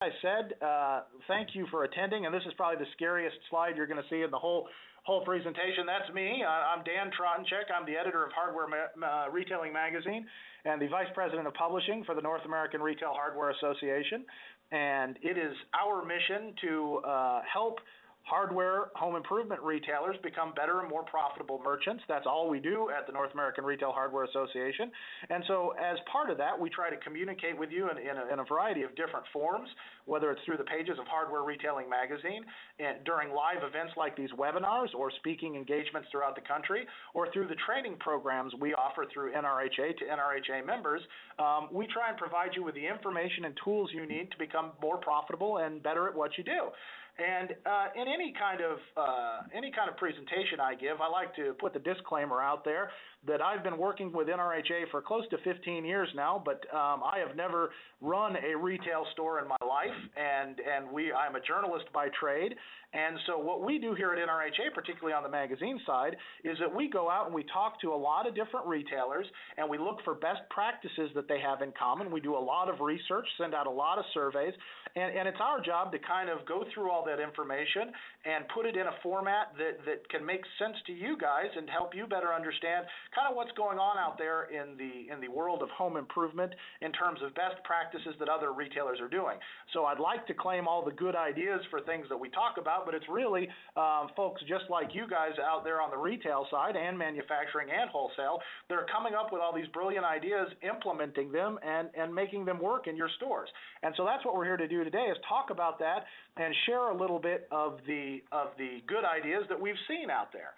I said, thank you for attending, and this is probably the scariest slide you're going to see in the whole presentation. That's me. I'm Dan Trottenchek. I'm the editor of Hardware Retailing Magazine and the Vice President of Publishing for the North American Retail Hardware Association. And it is our mission to help hardware home improvement retailers become better and more profitable merchants. That's all we do at the North American Retail Hardware Association. And so as part of that, we try to communicate with you in a variety of different forms, whether it's through the pages of Hardware Retailing Magazine, and during live events like these webinars or speaking engagements throughout the country, or through the training programs we offer through NRHA to NRHA members. We try and provide you with the information and tools you need to become more profitable and better at what you do. And in any kind of presentation I give, I like to put the disclaimer out there that I've been working with NRHA for close to 15 years now, but I have never run a retail store in my life, and I'm a journalist by trade. And so what we do here at NRHA, particularly on the magazine side, is that we go out and we talk to a lot of different retailers, and we look for best practices that they have in common. We do a lot of research, send out a lot of surveys, and it's our job to kind of go through all that information and put it in a format that can make sense to you guys and help you better understand kind of what's going on out there in the world of home improvement in terms of best practices that other retailers are doing. So I'd like to claim all the good ideas for things that we talk about, but it's really folks just like you guys out there on the retail side and manufacturing and wholesale that are coming up with all these brilliant ideas, implementing them, and making them work in your stores. And so that's what we're here to do today, is talk about that and share a little bit of the good ideas that we've seen out there.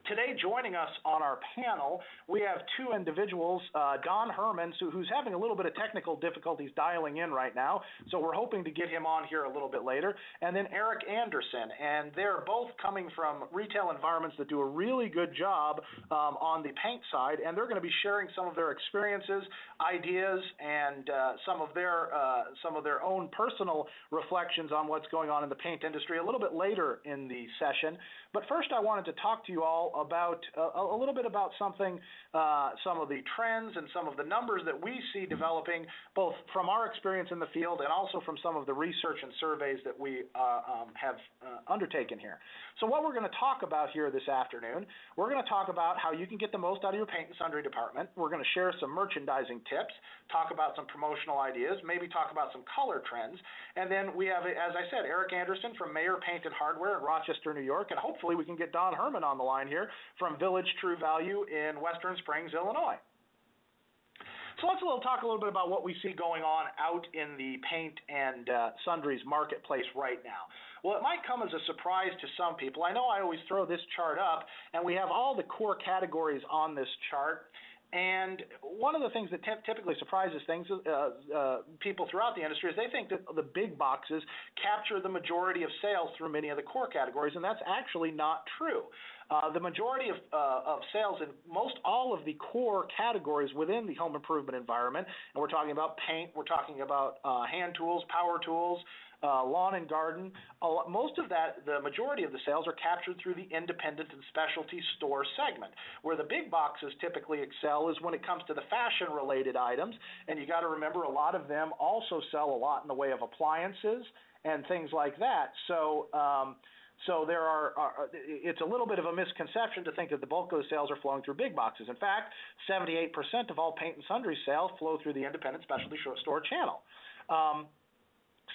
Today, joining us on our panel, we have two individuals, Don Herman, who's having a little bit of technical difficulties dialing in right now, so we're hoping to get him on here a little bit later, and then Eric Anderson, and they're both coming from retail environments that do a really good job on the paint side, and they're going to be sharing some of their experiences, ideas, and some of their own personal reflections on what's going on in the paint industry a little bit later in the session. But first, I wanted to talk to you all about a little bit about something, some of the trends and some of the numbers that we see developing, both from our experience in the field and also from some of the research and surveys that we have undertaken here. So what we're going to talk about here this afternoon, we're going to talk about how you can get the most out of your paint and sundry department. We're going to share some merchandising tips, talk about some promotional ideas, maybe talk about some color trends, and then we have, as I said, Eric Anderson from Mayer Paint and Hardware in Rochester, New York, and hopefully we can get Don Herman on the line here from Village True Value in Western Springs, Illinois. So let's talk a little bit about what we see going on out in the paint and sundries marketplace right now. Well, it might come as a surprise to some people. I know I always throw this chart up, and we have all the core categories on this chart. And one of the things that typically surprises people throughout the industry is they think that the big boxes capture the majority of sales through many of the core categories, and that's actually not true. The majority of sales in most all of the core categories within the home improvement environment, and we're talking about paint, we're talking about hand tools, power tools, lawn and garden, most of that, the majority of the sales are captured through the independent and specialty store segment. Where the big boxes typically excel is when it comes to the fashion-related items, and you got to remember a lot of them also sell a lot in the way of appliances and things like that. So it's a little bit of a misconception to think that the bulk of the sales are flowing through big boxes. In fact, 78% of all paint and sundry sales flow through the independent specialty store channel.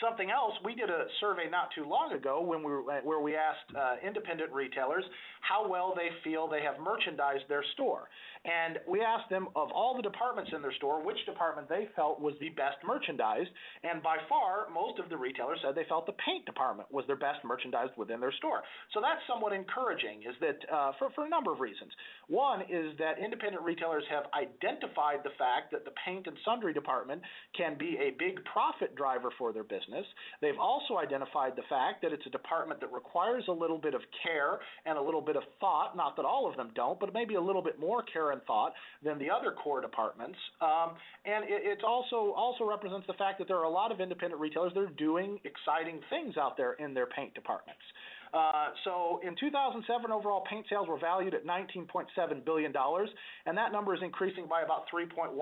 Something else, we did a survey not too long ago where we asked independent retailers how well they feel they have merchandised their store. And we asked them, of all the departments in their store, which department they felt was the best merchandised. And by far, most of the retailers said they felt the paint department was their best merchandised within their store. So that's somewhat encouraging, is that for a number of reasons. One is that independent retailers have identified the fact that the paint and sundry department can be a big profit driver for their business. They've also identified the fact that it's a department that requires a little bit of care and a little bit of thought, not that all of them don't, but maybe a little bit more care and thought than the other core departments. And it also represents the fact that there are a lot of independent retailers that are doing exciting things out there in their paint departments. So in 2007, overall paint sales were valued at $19.7 billion, and that number is increasing by about 3.1%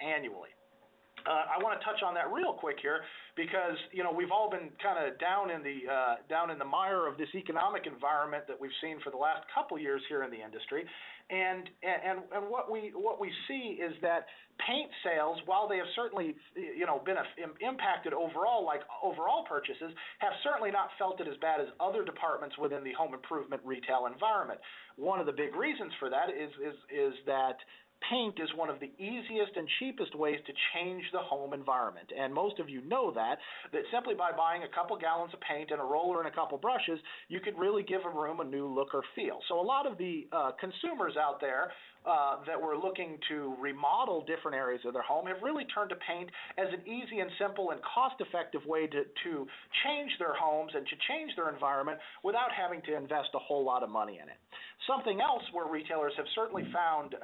annually. I want to touch on that real quick here because we've all been kind of down in the mire of this economic environment that we've seen for the last couple years here in the industry, and what we see is that paint sales, while they have certainly been impacted overall, like overall purchases, have certainly not felt it as bad as other departments within the home improvement retail environment. One of the big reasons for that is that paint is one of the easiest and cheapest ways to change the home environment. And most of you know that simply by buying a couple gallons of paint and a roller and a couple brushes, you could really give a room a new look or feel. So a lot of the consumers out there that were looking to remodel different areas of their home have really turned to paint as an easy and simple and cost-effective way to change their homes and to change their environment without having to invest a whole lot of money in it. Something else where retailers have certainly found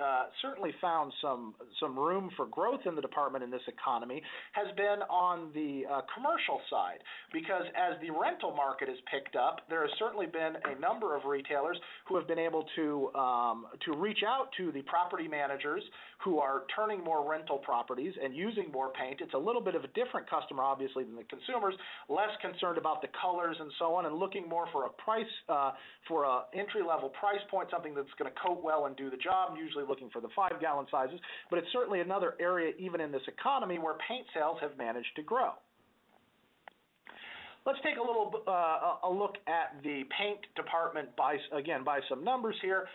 some room for growth in the department in this economy has been on the commercial side, because as the rental market has picked up, there has certainly been a number of retailers who have been able to reach out to the property managers who are turning more rental properties and using more paint. It's a little bit of a different customer, obviously, than the consumers, less concerned about the colors and so on, and looking more for a price, for a entry-level price point, something that's going to coat well and do the job, usually looking for the 5-gallon sizes. But it's certainly another area, even in this economy, where paint sales have managed to grow. Let's take a look at the paint department by some numbers here.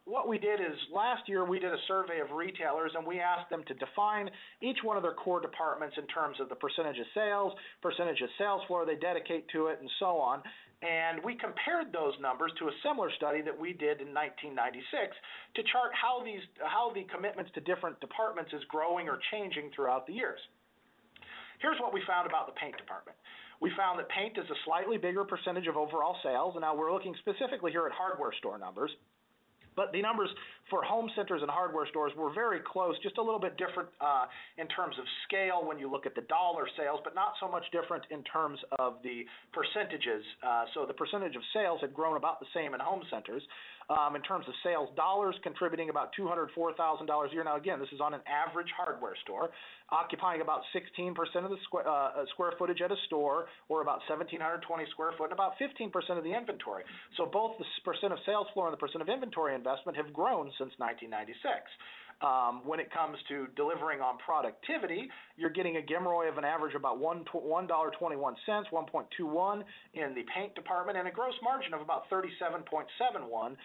What we did is last year we did a survey of retailers, and we asked them to define each one of their core departments in terms of the percentage of sales floor they dedicate to it, and so on. And we compared those numbers to a similar study that we did in 1996 to chart how the commitments to different departments is growing or changing throughout the years. Here's what we found about the paint department. We found that paint is a slightly bigger percentage of overall sales, and now we're looking specifically here at hardware store numbers. But the numbers for home centers and hardware stores were very close, just a little bit different in terms of scale when you look at the dollar sales, but not so much different in terms of the percentages. So the percentage of sales had grown about the same in home centers. In terms of sales dollars, contributing about $204,000 a year. Now, again, this is on an average hardware store, occupying about 16% of the square footage at a store, or about 1,720 square foot, and about 15% of the inventory. So both the percent of sales floor and the percent of inventory investment have grown since 1996. When it comes to delivering on productivity, you're getting a GMROI of an average about $1.21, 1.21 in the paint department, and a gross margin of about 37.71,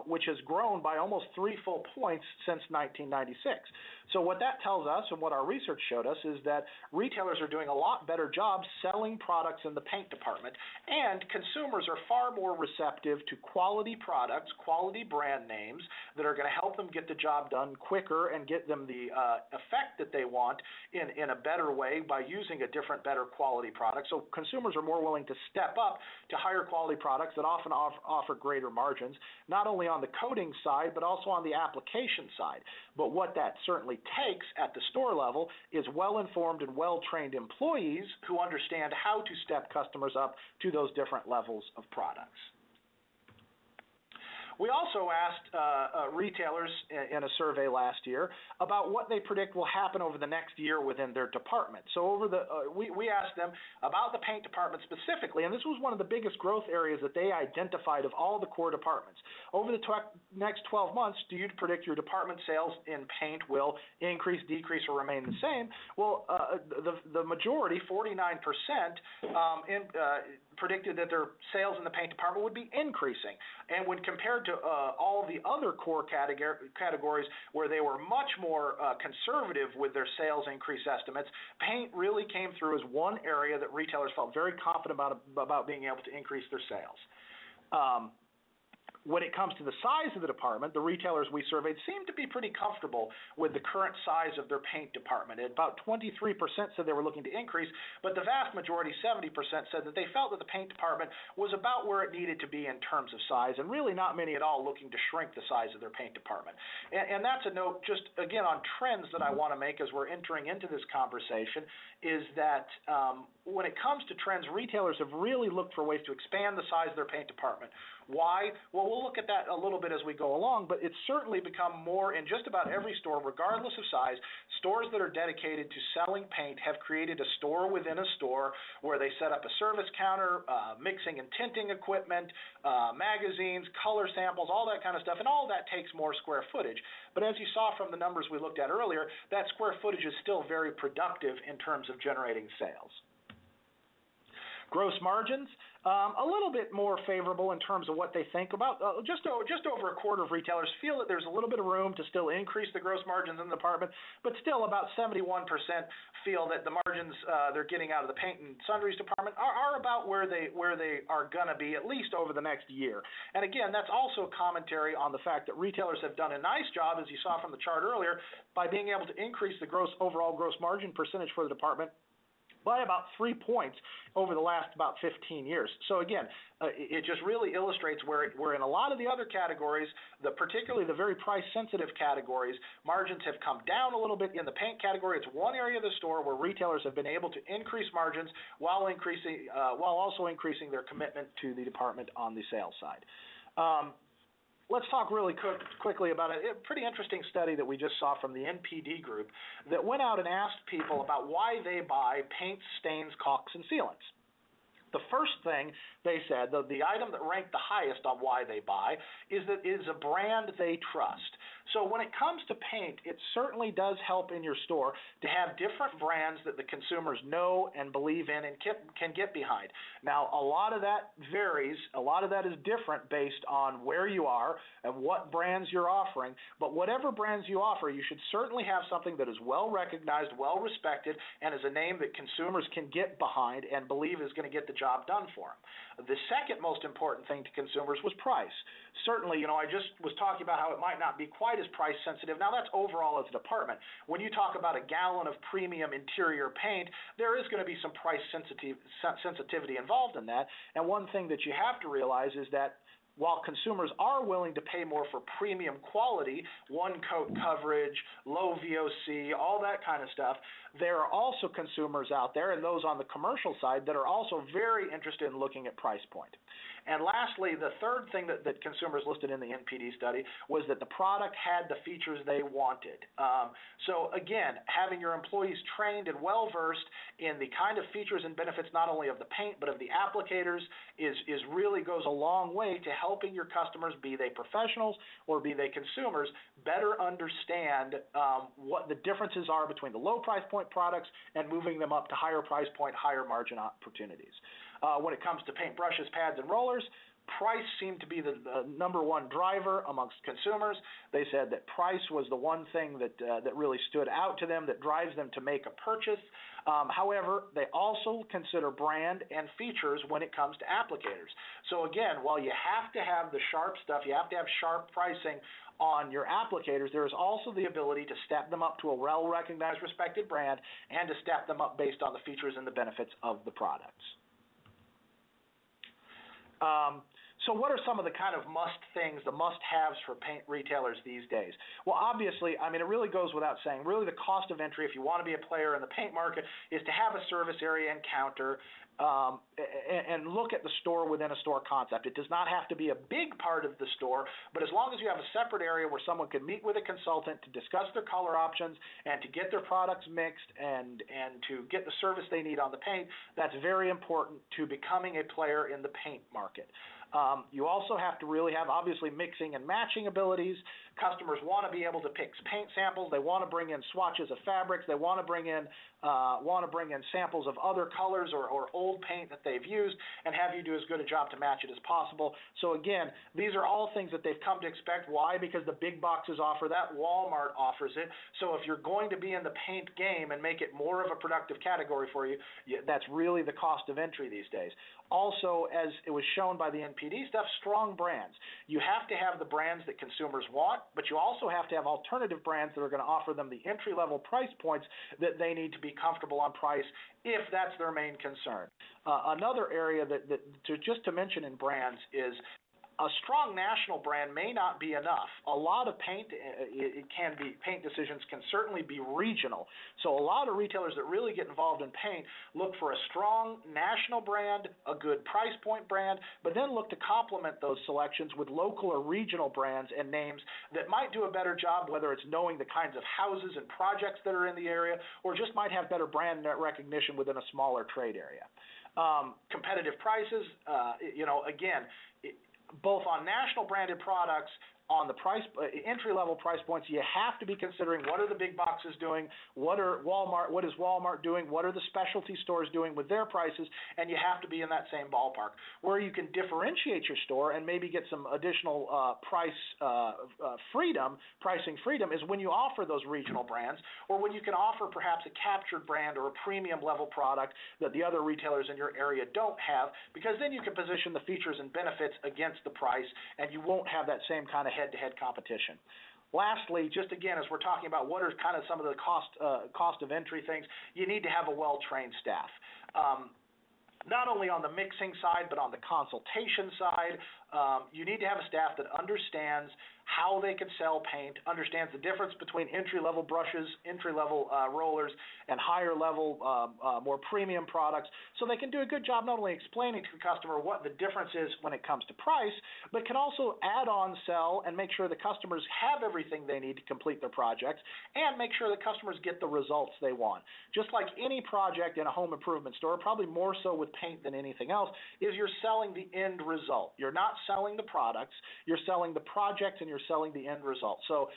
which has grown by almost 3 full points since 1996. So what that tells us, and what our research showed us, is that retailers are doing a lot better job selling products in the paint department, and consumers are far more receptive to quality products, quality brand names that are going to help them get the job done quicker and get them the effect that they want in a better way by using a different, better quality product. So consumers are more willing to step up to higher quality products that often offer greater margins, not only on the coating side, but also on the application side. But what that certainly takes at the store level is well-informed and well-trained employees who understand how to step customers up to those different levels of products. We also asked retailers in a survey last year about what they predict will happen over the next year within their department. So we asked them about the paint department specifically, and this was one of the biggest growth areas that they identified of all the core departments. Over the next 12 months, do you predict your department sales in paint will increase, decrease, or remain the same? Well, the majority, 49%, predicted that their sales in the paint department would be increasing. And when compared to all the other core categories where they were much more conservative with their sales increase estimates, paint really came through as one area that retailers felt very confident about being able to increase their sales. When it comes to the size of the department, the retailers we surveyed seemed to be pretty comfortable with the current size of their paint department. About 23% said they were looking to increase, but the vast majority, 70%, said that they felt that the paint department was about where it needed to be in terms of size, and really not many at all looking to shrink the size of their paint department. And that's a note, just again, on trends that I want to make as we're entering into this conversation, is that when it comes to trends, retailers have really looked for ways to expand the size of their paint department. Why? Well, we'll we'll look at that a little bit as we go along, but it's certainly become more in just about every store, regardless of size. Stores that are dedicated to selling paint have created a store within a store where they set up a service counter, mixing and tinting equipment, magazines, color samples, all that kind of stuff, and all that takes more square footage. But as you saw from the numbers we looked at earlier, that square footage is still very productive in terms of generating sales. Gross margins, a little bit more favorable in terms of what they think about. Just over a quarter of retailers feel that there's a little bit of room to still increase the gross margins in the department, but still about 71% feel that the margins they're getting out of the paint and sundries department are about where they are going to be, at least over the next year. And again, that's also commentary on the fact that retailers have done a nice job, as you saw from the chart earlier, by being able to increase the overall gross margin percentage for the department by about 3 points over the last about 15 years. So again, it just really illustrates where in a lot of the other categories, particularly the very price-sensitive categories, margins have come down a little bit. In the paint category, it's one area of the store where retailers have been able to increase margins while also increasing their commitment to the department on the sales side. Let's talk really quickly about a pretty interesting study that we just saw from the NPD group that went out and asked people about why they buy paints, stains, caulks, and sealants. The first thing they said, the item that ranked the highest on why they buy, is a brand they trust. So when it comes to paint, it certainly does help in your store to have different brands that the consumers know and believe in and can get behind. Now, a lot of that varies. A lot of that is different based on where you are and what brands you're offering. But whatever brands you offer, you should certainly have something that is well recognized, well respected, and is a name that consumers can get behind and believe is going to get the job done for them. The second most important thing to consumers was price. Certainly, I just was talking about how it might not be quite as price sensitive. Now, that's overall as a department. When you talk about a gallon of premium interior paint, there is going to be some price sensitivity involved in that. And one thing that you have to realize is that while consumers are willing to pay more for premium quality, one-coat coverage, low VOC, all that kind of stuff, there are also consumers out there, and those on the commercial side, that are also very interested in looking at price point. And lastly, the third thing that consumers listed in the NPD study was that the product had the features they wanted. So again, having your employees trained and well-versed in the kind of features and benefits not only of the paint but of the applicators is really goes a long way to helping your customers, be they professionals or be they consumers, better understand what the differences are between the low price point products and moving them up to higher price point, higher margin opportunities. When it comes to paint brushes, pads, and rollers, price seemed to be the number one driver amongst consumers. They said that price was the one thing that really stood out to them, that drives them to make a purchase. However, they also consider brand and features when it comes to applicators. So again, while you have to have the sharp stuff, you have to have sharp pricing on your applicators, there is also the ability to step them up to a well-recognized, respected brand and to step them up based on the features and the benefits of the products. So what are some of the kind of must-things, the must-haves for paint retailers these days? Well, obviously, it really goes without saying, really the cost of entry, if you want to be a player in the paint market, is to have a service area and counter and look at the store within a store concept. It does not have to be a big part of the store, but as long as you have a separate area where someone can meet with a consultant to discuss their color options and to get their products mixed and to get the service they need on the paint, that's very important to becoming a player in the paint market. You also have to really have, obviously, mixing and matching abilities. Customers want to be able to pick paint samples. They want to bring in swatches of fabrics. They want to bring in samples of other colors or old paint that they've used and have you do as good a job to match it as possible. So again, these are all things that they've come to expect. Why? Because the big boxes offer that. Walmart offers it. So if you're going to be in the paint game and make it more of a productive category for you, that's really the cost of entry these days. Also, as it was shown by the NPD stuff, strong brands. You have to have the brands that consumers want, but you also have to have alternative brands that are going to offer them the entry-level price points that they need to be comfortable on price if that's their main concern. Another area that just to mention in brands is a strong national brand may not be enough. A lot of paint decisions can certainly be regional. So a lot of retailers that really get involved in paint look for a strong national brand, a good price point brand, but then look to complement those selections with local or regional brands and names that might do a better job, whether it's knowing the kinds of houses and projects that are in the area, or just might have better brand recognition within a smaller trade area. Competitive prices, again, both on national branded products, on the entry-level price points, you have to be considering what are the big boxes doing, what is Walmart doing, what are the specialty stores doing with their prices, and you have to be in that same ballpark. Where you can differentiate your store and maybe get some additional pricing freedom is when you offer those regional brands, or when you can offer perhaps a captured brand or a premium level product that the other retailers in your area don't have, because then you can position the features and benefits against the price, and you won't have that same kind of head-to-head competition. Lastly, just again, as we're talking about what are kind of some of the cost of entry things, you need to have a well-trained staff. Not only on the mixing side, but on the consultation side, you need to have a staff that understands how they can sell paint, understands the difference between entry-level brushes, entry-level rollers, and higher-level, more premium products, so they can do a good job not only explaining to the customer what the difference is when it comes to price, but can also add on sell and make sure the customers have everything they need to complete their projects, and make sure the customers get the results they want. Just like any project in a home improvement store, probably more so with paint than anything else, is you're selling the end result. You're not selling the products, you're selling the project, and you're selling the end result. So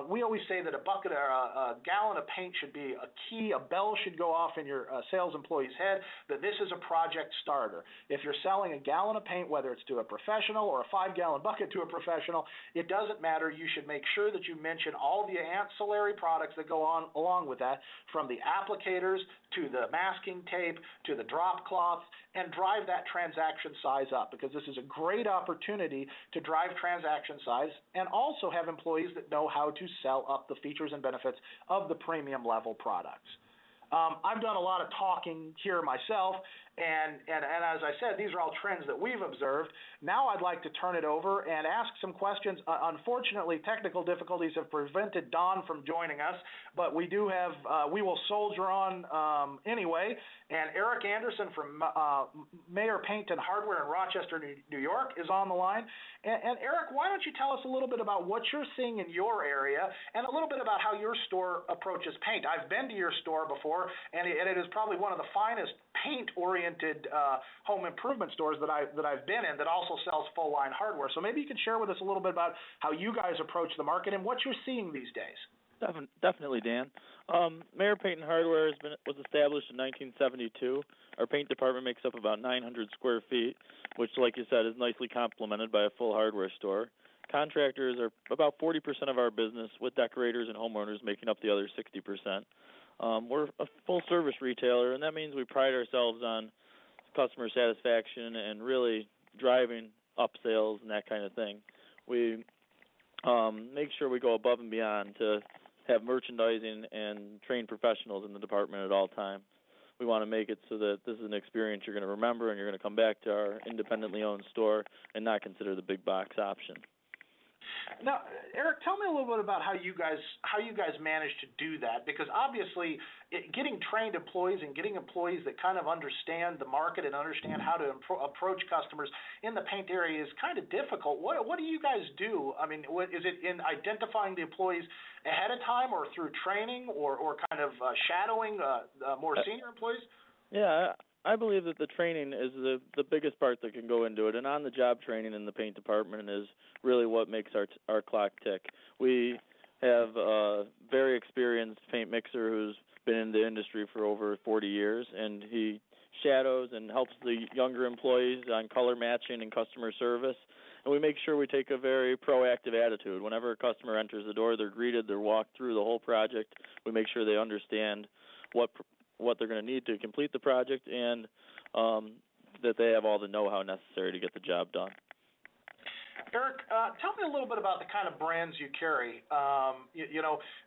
we always say that a bucket or a gallon of paint should be a key. A bell should go off in your sales employee's head that this is a project starter. If you're selling a gallon of paint, whether it's to a professional or a 5-gallon bucket to a professional, it doesn't matter. You should make sure that you mention all the ancillary products that go on along with that, from the applicators to the masking tape to the drop cloths, and drive that transaction size up, because this is a great opportunity to drive transaction size and also have employees that know how to sell up the features and benefits of the premium level products. I've done a lot of talking here myself, and as I said, these are all trends that we've observed. Now I'd like to turn it over and ask some questions. Unfortunately, technical difficulties have prevented Don from joining us, but we will soldier on anyway. And Eric Anderson from Mayer Paint and Hardware in Rochester, New York is on the line. And Eric, why don't you tell us a little bit about what you're seeing in your area and a little bit about how your store approaches paint. I've been to your store before, and it is probably one of the finest paint-oriented home improvement stores that I've been in, that also sells full-line hardware. So maybe you can share with us a little bit about how you guys approach the market and what you're seeing these days. Definitely, Dan. Mayer Paint and Hardware was established in 1972. Our paint department makes up about 900 square feet, which, like you said, is nicely complemented by a full hardware store. Contractors are about 40% of our business, with decorators and homeowners making up the other 60%. We're a full-service retailer, and that means we pride ourselves on customer satisfaction and really driving up sales and that kind of thing. We make sure we go above and beyond to have merchandising and trained professionals in the department at all times. We want to make it so that this is an experience you're going to remember, and you're going to come back to our independently owned store and not consider the big box option. Now, Eric, tell me a little bit about how you guys manage to do that, because obviously getting trained employees and getting employees that kind of understand the market and understand how to approach customers in the paint area is kind of difficult. What do you guys do? I mean, is it in identifying the employees ahead of time, or through training, or kind of shadowing more senior employees? Yeah, I believe that the training is the biggest part that can go into it, and on-the-job training in the paint department is really what makes our clock tick. We have a very experienced paint mixer who's been in the industry for over 40 years, and he shadows and helps the younger employees on color matching and customer service, and we make sure we take a very proactive attitude. Whenever a customer enters the door, they're greeted, they're walked through the whole project. We make sure they understand what they're going to need to complete the project, and that they have all the know-how necessary to get the job done. Eric, tell me a little bit about the kind of brands you carry.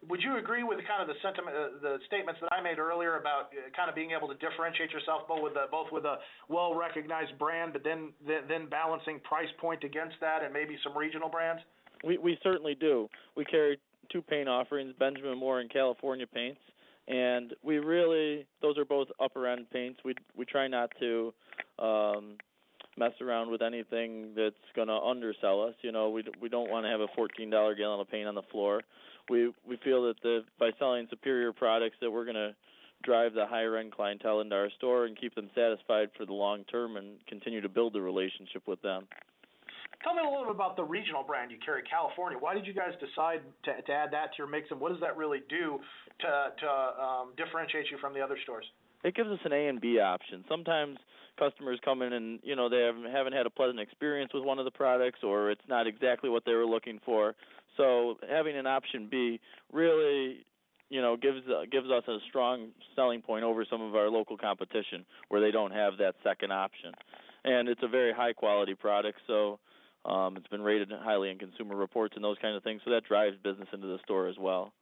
Would you agree with the sentiment, the statements that I made earlier about kind of being able to differentiate yourself both with a well-recognized brand, but then balancing price point against that and maybe some regional brands? We certainly do. We carry two paint offerings, Benjamin Moore and California paints, and those are both upper end paints. We try not to mess around with anything that's going to undersell us. We don't want to have a $14 gallon of paint on the floor. We feel that by selling superior products that we're going to drive the higher end clientele into our store and keep them satisfied for the long term and continue to build the relationship with them. Tell me a little bit about the regional brand you carry, California. Why did you guys decide to add that to your mix, and what does that really do to differentiate you from the other stores? It gives us an A and B option. Sometimes customers come in and they haven't had a pleasant experience with one of the products, or it's not exactly what they were looking for. So having an option B really gives us a strong selling point over some of our local competition where they don't have that second option. And it's a very high quality product, so it's been rated highly in Consumer Reports and those kind of things, so that drives business into the store as well.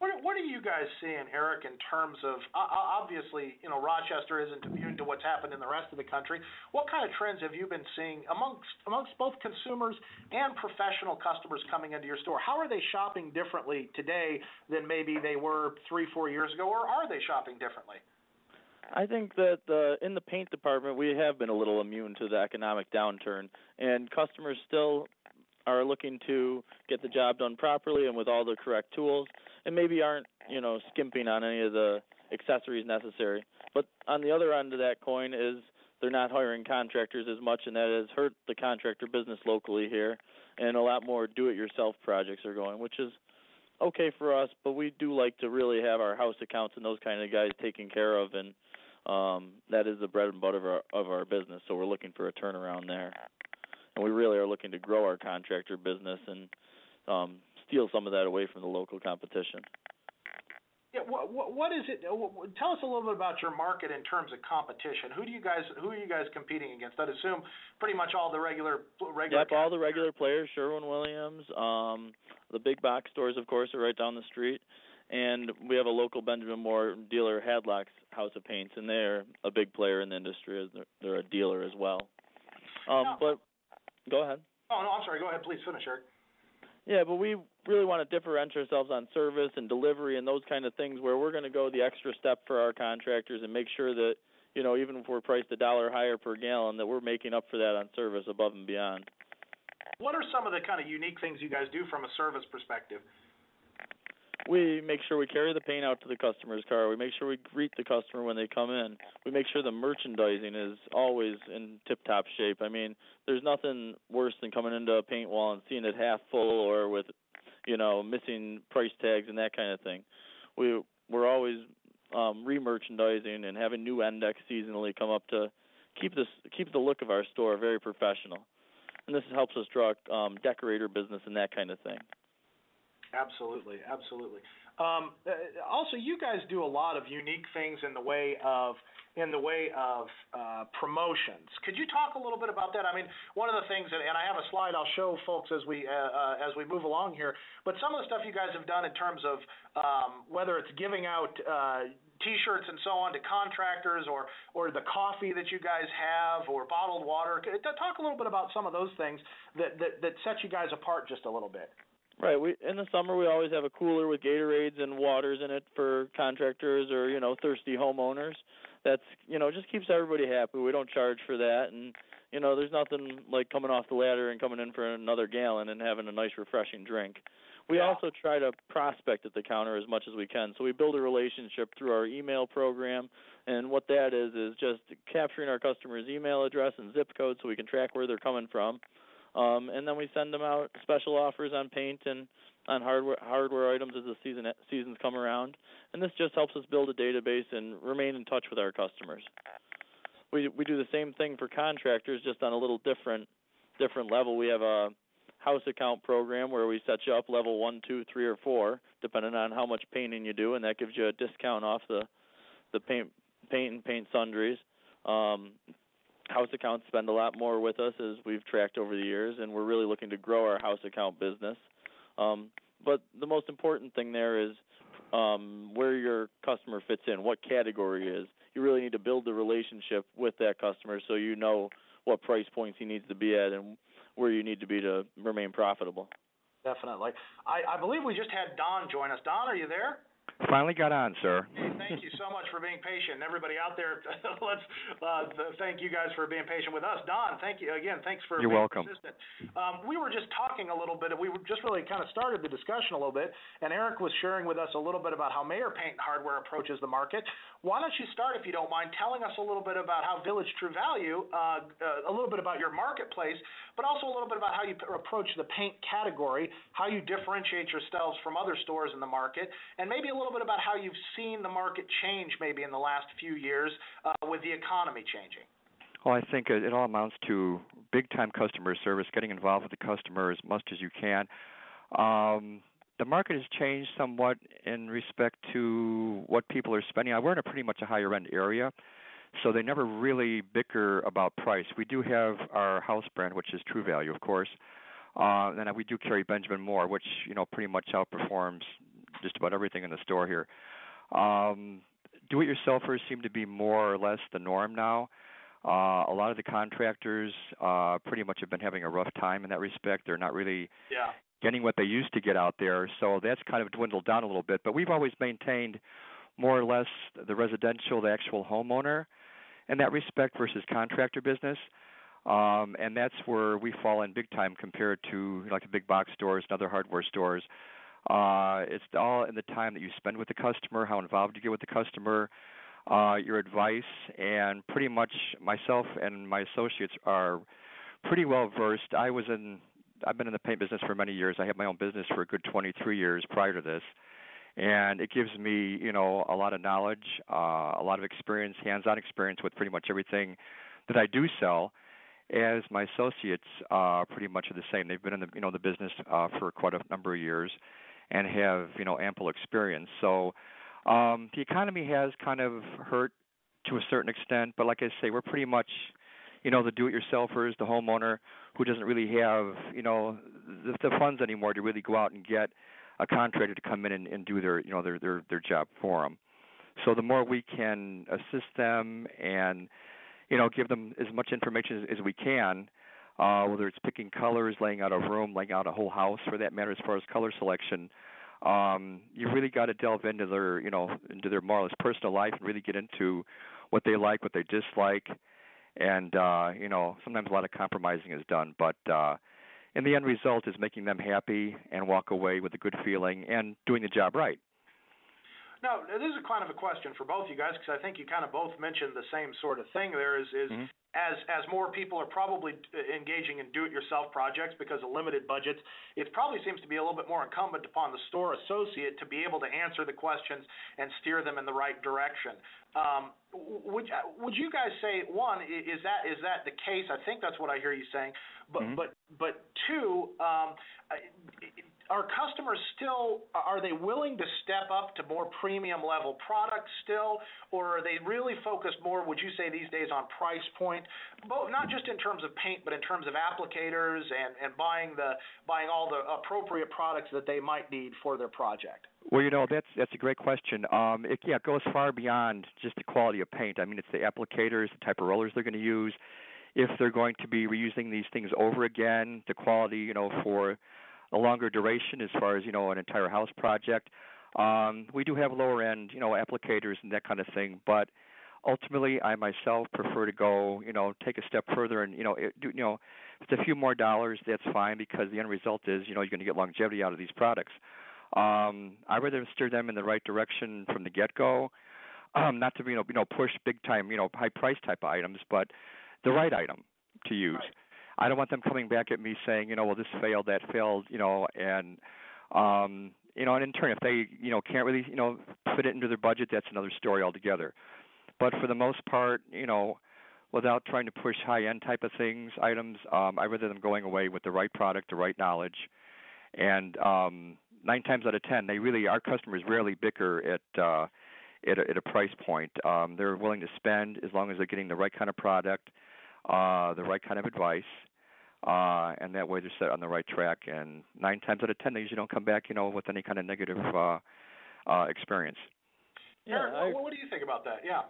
What are you guys seeing, Eric, in terms of, obviously, Rochester isn't immune to what's happened in the rest of the country. What kind of trends have you been seeing amongst both consumers and professional customers coming into your store? How are they shopping differently today than maybe they were 3-4 years ago, or are they shopping differently? I think that in the paint department, we have been a little immune to the economic downturn, and customers still are looking to get the job done properly and with all the correct tools, and maybe aren't, skimping on any of the accessories necessary. But on the other end of that coin is they're not hiring contractors as much, and that has hurt the contractor business locally here, and a lot more do-it-yourself projects are going, which is okay for us, but we do like to really have our house accounts and those kind of guys taken care of, and that is the bread and butter of our business, so we're looking for a turnaround there. And we really are looking to grow our contractor business and steal some of that away from the local competition. Yeah, what is it? Tell us a little bit about your market in terms of competition. Who are you guys competing against? I'd assume pretty much all the regular. Yep, all the regular players. Sherwin-Williams. The big box stores, of course, are right down the street, and we have a local Benjamin Moore dealer, Hadlock's House of Paints, and they're a big player in the industry. They're a dealer as well. But go ahead. Oh no, I'm sorry. Go ahead, please finish, Eric. Yeah, but we really want to differentiate ourselves on service and delivery and those kind of things where we're going to go the extra step for our contractors and make sure that, even if we're priced $1 higher per gallon, that we're making up for that on service above and beyond. What are some of the kind of unique things you guys do from a service perspective? We make sure we carry the paint out to the customer's car. We make sure we greet the customer when they come in. We make sure the merchandising is always in tip-top shape. I mean, there's nothing worse than coming into a paint wall and seeing it half full or with, missing price tags and that kind of thing. We're always re-merchandising and having new index seasonally come up to keep the look of our store very professional. And this helps us draw decorator business and that kind of thing. Absolutely. Also, you guys do a lot of unique things in the way of promotions. Could you talk a little bit about that? I mean, one of the things, and I have a slide I'll show folks as we move along here. But some of the stuff you guys have done in terms of whether it's giving out T-shirts and so on to contractors, or the coffee that you guys have, or bottled water. Talk a little bit about some of those things that set you guys apart just a little bit. Right. In the summer, we always have a cooler with Gatorades and waters in it for contractors or, thirsty homeowners. That's, just keeps everybody happy. We don't charge for that. And, there's nothing like coming off the ladder and coming in for another gallon and having a nice, refreshing drink. We also try to prospect at the counter as much as we can. So we build a relationship through our email program. And what that is just capturing our customer's email address and zip code so we can track where they're coming from. And then we send them out special offers on paint and on hardware items as the seasons come around. And this just helps us build a database and remain in touch with our customers. We do the same thing for contractors, just on a little different level. We have a house account program where we set you up level 1, 2, 3, or 4, depending on how much painting you do, and that gives you a discount off the paint and paint sundries. house accounts spend a lot more with us, as we've tracked over the years, and we're really looking to grow our house account business. But the most important thing there is where your customer fits in, what category is. You really need to build the relationship with that customer so you know what price points he needs to be at and where you need to be to remain profitable. Definitely. I believe we just had Don join us. Don, are you there? Finally got on, sir. Hey, thank you so much for being patient. Everybody out there, let's thank you guys for being patient with us. Don, thank you again. Thanks for You're being welcome. persistent. We were just talking a little bit. We were just really kind of started the discussion a little bit, and Eric was sharing with us a little bit about how Mayer Paint and Hardware approaches the market. Why don't you start, if you don't mind, telling us a little bit about how Village True Value, a little bit about your marketplace, but also a little bit about how you approach the paint category, how you differentiate yourselves from other stores in the market, and maybe a little bit about how you've seen the market change maybe in the last few years with the economy changing. Well, I think it all amounts to big-time customer service, getting involved with the customer as much as you can. The market has changed somewhat in respect to what people are spending. We're in pretty much a higher-end area, so they never really bicker about price. We do have our house brand, which is True Value, of course, and we do carry Benjamin Moore, which pretty much outperforms just about everything in the store here. Do-it-yourselfers seem to be more or less the norm now. A lot of the contractors pretty much have been having a rough time in that respect. They're not really getting what they used to get out there, so that's kind of dwindled down a little bit. But we've always maintained more or less the residential, the actual homeowner in that respect versus contractor business. And that's where we fall in big time compared to like the big box stores and other hardware stores. It's all in the time that you spend with the customer, how involved you get with the customer, your advice, and pretty much myself and my associates are pretty well versed. I've been in the paint business for many years. I had my own business for a good 23 years prior to this, and it gives me, a lot of knowledge, a lot of experience, hands-on experience with pretty much everything that I do sell. As my associates pretty much are the same. They've been in the business for quite a number of years and have ample experience. So the economy has kind of hurt to a certain extent, but like I say, we're pretty much the do-it-yourselfers, the homeowner who doesn't really have the funds anymore to really go out and get a contractor to come in and do their job for them. So the more we can assist them and give them as much information as we can, whether it's picking colors, laying out a room, laying out a whole house for that matter as far as color selection. You really got to delve into their, into their more or less personal life and really get into what they like, what they dislike, and sometimes a lot of compromising is done. But in the end result is making them happy and walk away with a good feeling and doing the job right. Now, this is kind of a question for both you guys, because I think you kind of both mentioned the same sort of thing. There is as more people are probably engaging in do-it-yourself projects because of limited budgets, it probably seems to be a little bit more incumbent upon the store associate to be able to answer the questions and steer them in the right direction. Would you guys say, one, is that the case? I think that's what I hear you saying. But two, are customers still, are they willing to step up to more premium level products still, or are they really focused more, would you say these days, on price point, both not just in terms of paint, but in terms of applicators and buying all the appropriate products that they might need for their project? Well, that's a great question. It goes far beyond just the quality of paint. I mean, it's the applicators, the type of rollers they're going to use, if they're going to be reusing these things over again, the quality, for a longer duration as far as, an entire house project. We do have lower end, applicators and that kind of thing, but ultimately I myself prefer to go, take a step further and, if it's a few more dollars, that's fine, because the end result is, you're going to get longevity out of these products. I'd rather steer them in the right direction from the get-go, not to, push big-time, high price type of items, but the right item to use. Right. I don't want them coming back at me saying, well, this failed, that failed, and in turn, if they, can't really, fit it into their budget, that's another story altogether. But for the most part, without trying to push high-end type of items, I'd rather them going away with the right product, the right knowledge, and 9 times out of 10, our customers rarely bicker at a price point. They're willing to spend as long as they're getting the right kind of product. the right kind of advice, and that way they're set on the right track. And 9 times out of 10, they usually don't come back, with any kind of negative experience. Yeah, Eric, what do you think about that? Yeah.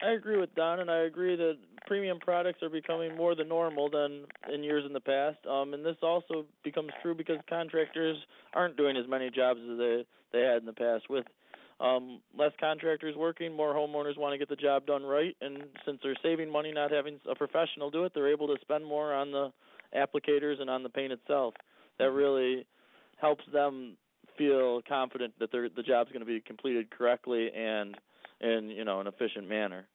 I agree with Don, and I agree that premium products are becoming more the normal than in years in the past. And this also becomes true because contractors aren't doing as many jobs as they had in the past. With less contractors working, more homeowners want to get the job done right. And since they're saving money not having a professional do it, they're able to spend more on the applicators and on the paint itself. That really helps them feel confident that the job's going to be completed correctly and in an efficient manner.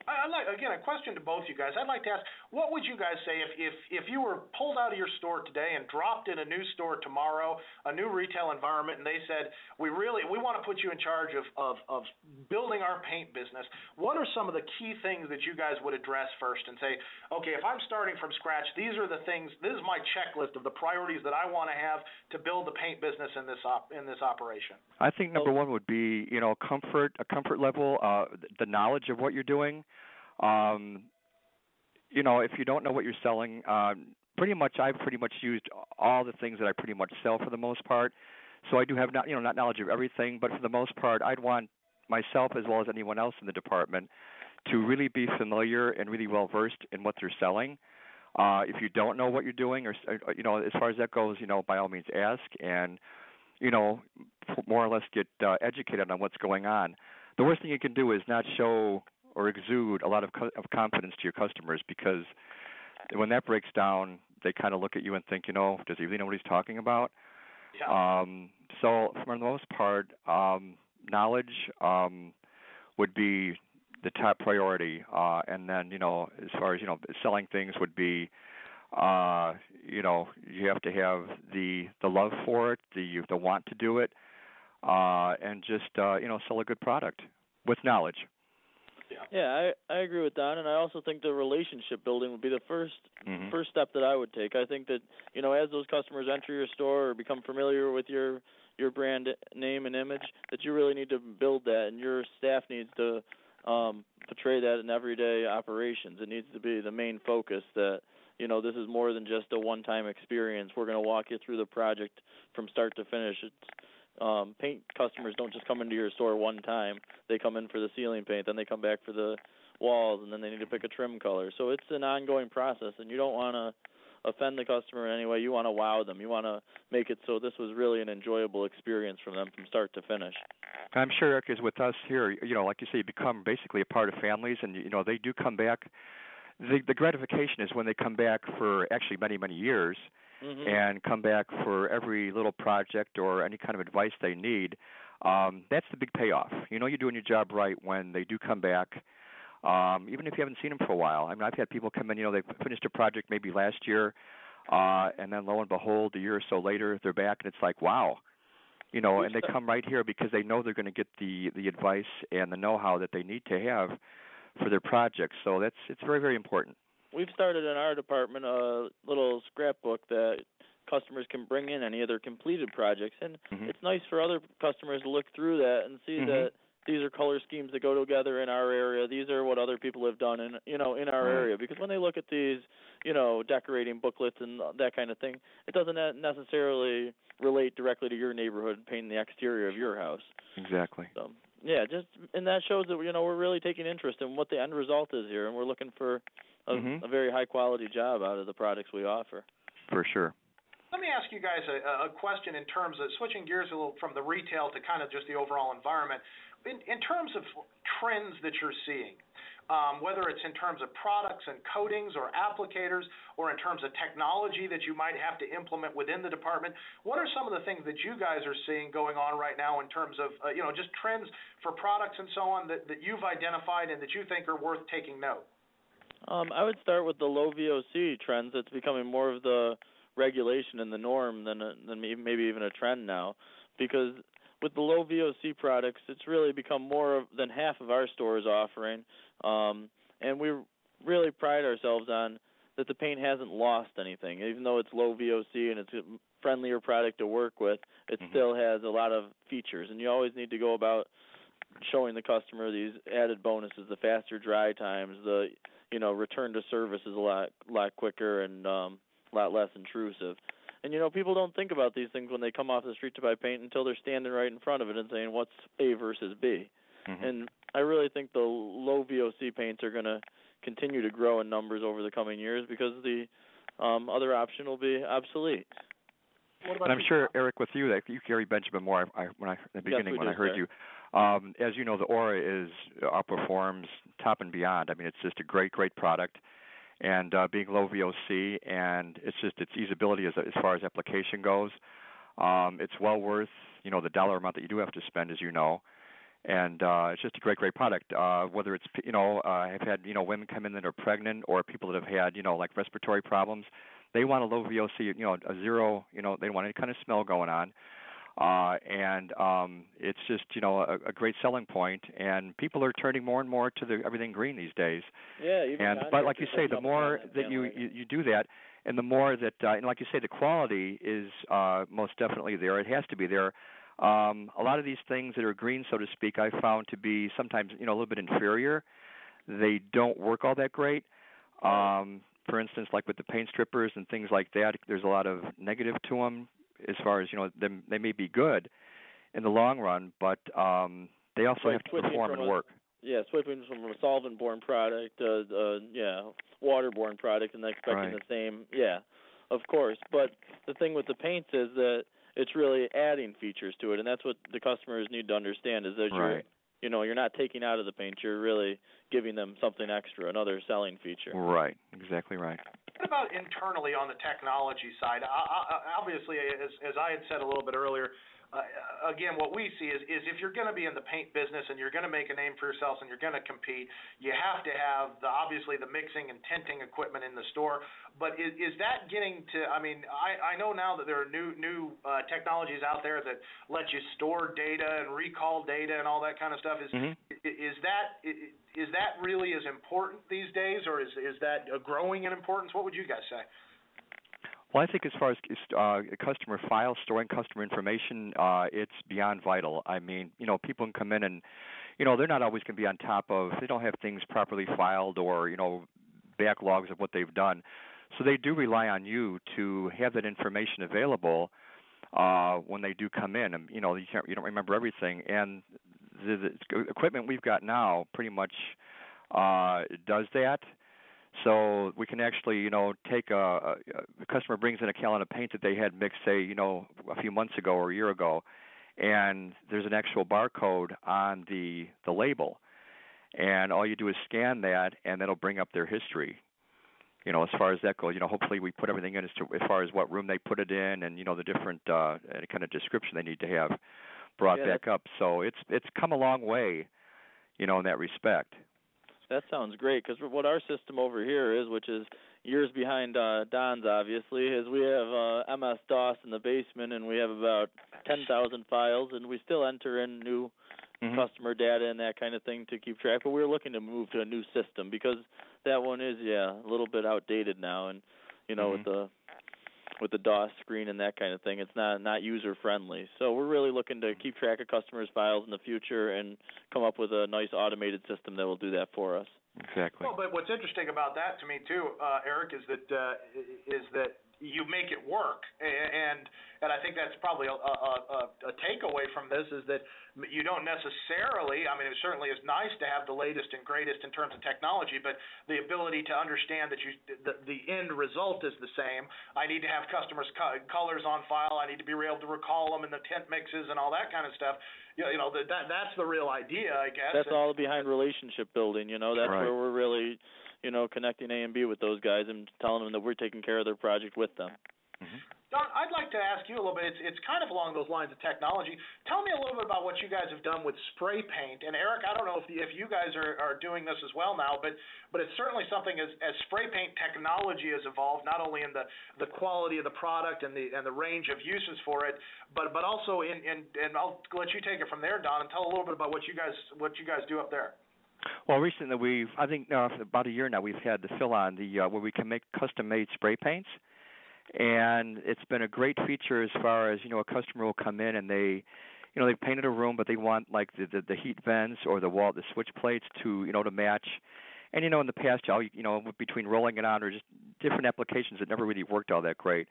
I'd like, again, a question to both you guys. I'd like to ask, what would you guys say if you were pulled out of your store today and dropped in a new store tomorrow, a new retail environment, and they said, we want to put you in charge of building our paint business. What are some of the key things that you guys would address first and say, okay, if I'm starting from scratch, these are the things, this is my checklist of the priorities that I want to have to build the paint business in this operation? I think number one would be, a comfort level, the knowledge of what you're doing. If you don't know what you're selling, I've pretty much used all the things that I pretty much sell for the most part. So I do have not knowledge of everything, but for the most part, I'd want myself as well as anyone else in the department to really be familiar and really well versed in what they're selling. If you don't know what you're doing, or as far as that goes, by all means ask and more or less get educated on what's going on. The worst thing you can do is not show or exude a lot of confidence to your customers, because when that breaks down, they kind of look at you and think, does he really know what he's talking about? Yeah. So for the most part, knowledge would be the top priority, and then as far as selling things would be, you have to have the love for it, the want to do it, and just sell a good product with knowledge. Yeah, I agree with Don, and I also think the relationship building would be the first step that I would take. I think that as those customers enter your store or become familiar with your brand name and image, that you really need to build that, and your staff needs to portray that in everyday operations. It needs to be the main focus that this is more than just a one-time experience. We're going to walk you through the project from start to finish. Paint customers don't just come into your store one time. They come in for the ceiling paint, then they come back for the walls, and then they need to pick a trim color. So it's an ongoing process, and you don't want to offend the customer in any way. You want to wow them. You want to make it so this was really an enjoyable experience from them from start to finish. I'm sure Eric is with us here. Like you say, you become basically a part of families, and they do come back. The gratification is when they come back for actually many, many years. And come back for every little project or any kind of advice they need. That's the big payoff. You're doing your job right when they do come back, even if you haven't seen them for a while. I mean, I've had people come in, they finished a project maybe last year, and then lo and behold, a year or so later, they're back, and it's like, wow. And they come right here because they know they're going to get the advice and the know-how that they need to have for their projects. So it's very, very important. We've started in our department a little scrapbook that customers can bring in any of their completed projects, and it's nice for other customers to look through that and see that these are color schemes that go together in our area. These are what other people have done in our area. Because when they look at these, decorating booklets and that kind of thing, it doesn't necessarily relate directly to your neighborhood painting the exterior of your house. Exactly. So, yeah, and that shows that we're really taking interest in what the end result is here, and we're looking for a very high-quality job out of the products we offer. For sure. Let me ask you guys a question in terms of switching gears a little from the retail to kind of just the overall environment. In terms of trends that you're seeing, whether it's in terms of products and coatings or applicators or in terms of technology that you might have to implement within the department, what are some of the things that you guys are seeing going on right now in terms of, just trends for products and so on that you've identified and that you think are worth taking note? I would start with the low VOC trends. That's becoming more of the regulation and the norm than maybe even a trend now, because with the low VOC products, it's really become more than half of our stores offering, and we really pride ourselves on that the paint hasn't lost anything. Even though it's low VOC and it's a friendlier product to work with, it still has a lot of features, and you always need to go about showing the customer these added bonuses, the faster dry times, the return to service is a lot quicker and a lot less intrusive. And people don't think about these things when they come off the street to buy paint until they're standing right in front of it and saying what's A versus B. And I really think the low VOC paints are going to continue to grow in numbers over the coming years because the other option will be obsolete. And I'm sure, Eric, with you, that you carry Benjamin more. When I heard you, as you know, the Aura outperforms top and beyond. I mean, it's just a great product, and being low VOC, and it's just its usability as far as application goes. It's well worth the dollar amount that you do have to spend, as you know. And it's just a great product. Whether it's I've had women come in that are pregnant or people that have had like respiratory problems. They want a low VOC, a zero. They don't want any kind of smell going on, and it's just a great selling point. And people are turning more and more to everything green these days. Yeah, but like you say, the more that you do that, and the more that and like you say, the quality is most definitely there. It has to be there. A lot of these things that are green, so to speak, I found to be sometimes a little bit inferior. They don't work all that great. For instance, like with the paint strippers and things like that, there's a lot of negative to them as far as they may be good in the long run, but they also have to perform and work. Yeah, switching from a solvent-borne product to water-borne product and expecting the same. Yeah, of course. But the thing with the paints is that it's really adding features to it, and that's what the customers need to understand is that you're not taking out of the paint, you're really giving them something extra, another selling feature. Right, exactly right. What about internally on the technology side? Obviously, as I had said a little bit earlier, again, what we see is if you're going to be in the paint business and you're going to make a name for yourselves and you're going to compete, you have to have obviously the mixing and tinting equipment in the store. But is that getting to? I mean, I know now that there are new technologies out there that let you store data and recall data and all that kind of stuff. Is that really as important these days, or is that growing in importance? What would you guys say? Well, I think as far as customer files, storing customer information, it's beyond vital. I mean, people can come in and, they're not always going to be on top of, they don't have things properly filed or, backlogs of what they've done. So they do rely on you to have that information available when they do come in. And, you don't remember everything. And the equipment we've got now pretty much does that. So we can actually, take a customer brings in a gallon of paint that they had mixed, say, a few months ago or a year ago, and there's an actual barcode on the label, and all you do is scan that, and that'll bring up their history. As far as that goes, hopefully we put everything in as far as what room they put it in, and the different kind of description they need to have brought back up. So it's come a long way, in that respect. That sounds great, because what our system over here is, which is years behind Don's, obviously, is we have MS-DOS in the basement, and we have about 10,000 files, and we still enter in new customer data and that kind of thing to keep track. But we're looking to move to a new system because that one is, a little bit outdated now, and, with the DOS screen and that kind of thing, it's not user-friendly. So we're really looking to keep track of customers' files in the future and come up with a nice automated system that will do that for us. Exactly. Well, but what's interesting about that to me too, Eric, is that you make it work, and I think that's probably a takeaway from this is that you don't necessarily. I mean, it certainly is nice to have the latest and greatest in terms of technology, but the ability to understand that the end result is the same. I need to have customers' colors on file. I need to be able to recall them in the tint mixes and all that kind of stuff. That's the real idea, I guess. That's all behind relationship building. That's right. Where we're really, connecting A and B with those guys and telling them that we're taking care of their project with them. Don, I'd like to ask you a little bit. It's kind of along those lines of technology. Tell me a little bit about what you guys have done with spray paint. And Eric, I don't know if you guys are doing this as well now, but it's certainly something as spray paint technology has evolved, not only in the quality of the product and the range of uses for it, but also and I'll let you take it from there, Don, and tell a little bit about what you guys do up there. Well, recently I think about a year now, we've had the fill on where we can make custom-made spray paints. And it's been a great feature as far as, a customer will come in and they, they've painted a room, but they want like the heat vents or the switch plates to to match. And in the past, between rolling it on or just different applications, it never really worked all that great.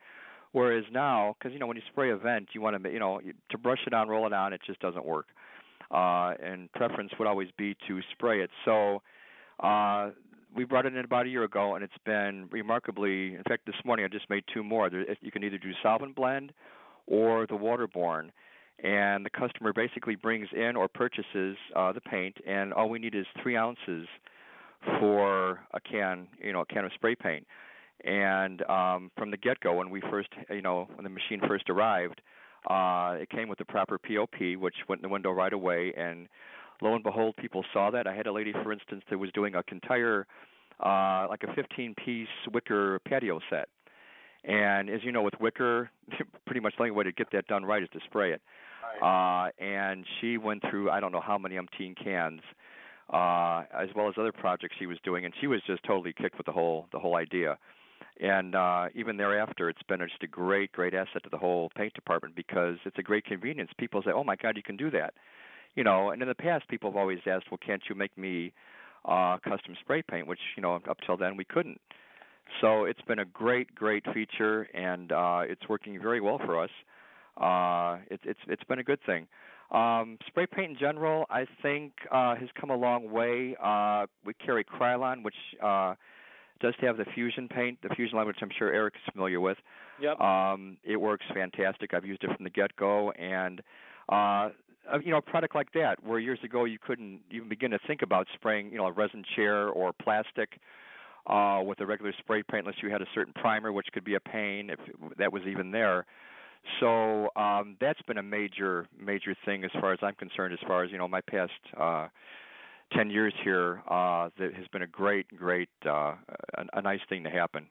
Whereas now, because when you spray a vent, you want to to brush it on, roll it on, it just doesn't work. And preference would always be to spray it. So we brought it in about a year ago, and it's been remarkably. In fact, this morning I just made 2 more. You can either do solvent blend or the waterborne, and the customer basically brings in or purchases the paint, and all we need is 3 ounces for a can of spray paint. And from the get-go, when we first, when the machine first arrived, it came with the proper POP, which went in the window right away. And lo and behold, people saw that. I had a lady, for instance, that was doing an entire, like a 15-piece wicker patio set. And as you know, with wicker, pretty much the only way to get that done right is to spray it. Right. And she went through, I don't know how many umpteen cans, as well as other projects she was doing, and she was just totally kicked with the whole idea. And even thereafter, it's been just a great asset to the whole paint department because it's a great convenience. People say, "Oh my God, you can do that," And in the past, people have always asked, "Well, can't you make me custom spray paint?" Which up till then we couldn't. So it's been a great feature, and it's working very well for us. It's been a good thing. Spray paint in general, I think, has come a long way. We carry Krylon, which does have the Fusion paint, the Fusion line, which I'm sure Eric is familiar with. Yep. It works fantastic. I've used it from the get-go, and a product like that, where years ago you couldn't even begin to think about spraying, a resin chair or plastic with a regular spray paint unless you had a certain primer, which could be a pain if that was even there. So that's been a major thing as far as I'm concerned, as far as, my past 10 years here, that has been a great, a nice thing to happen.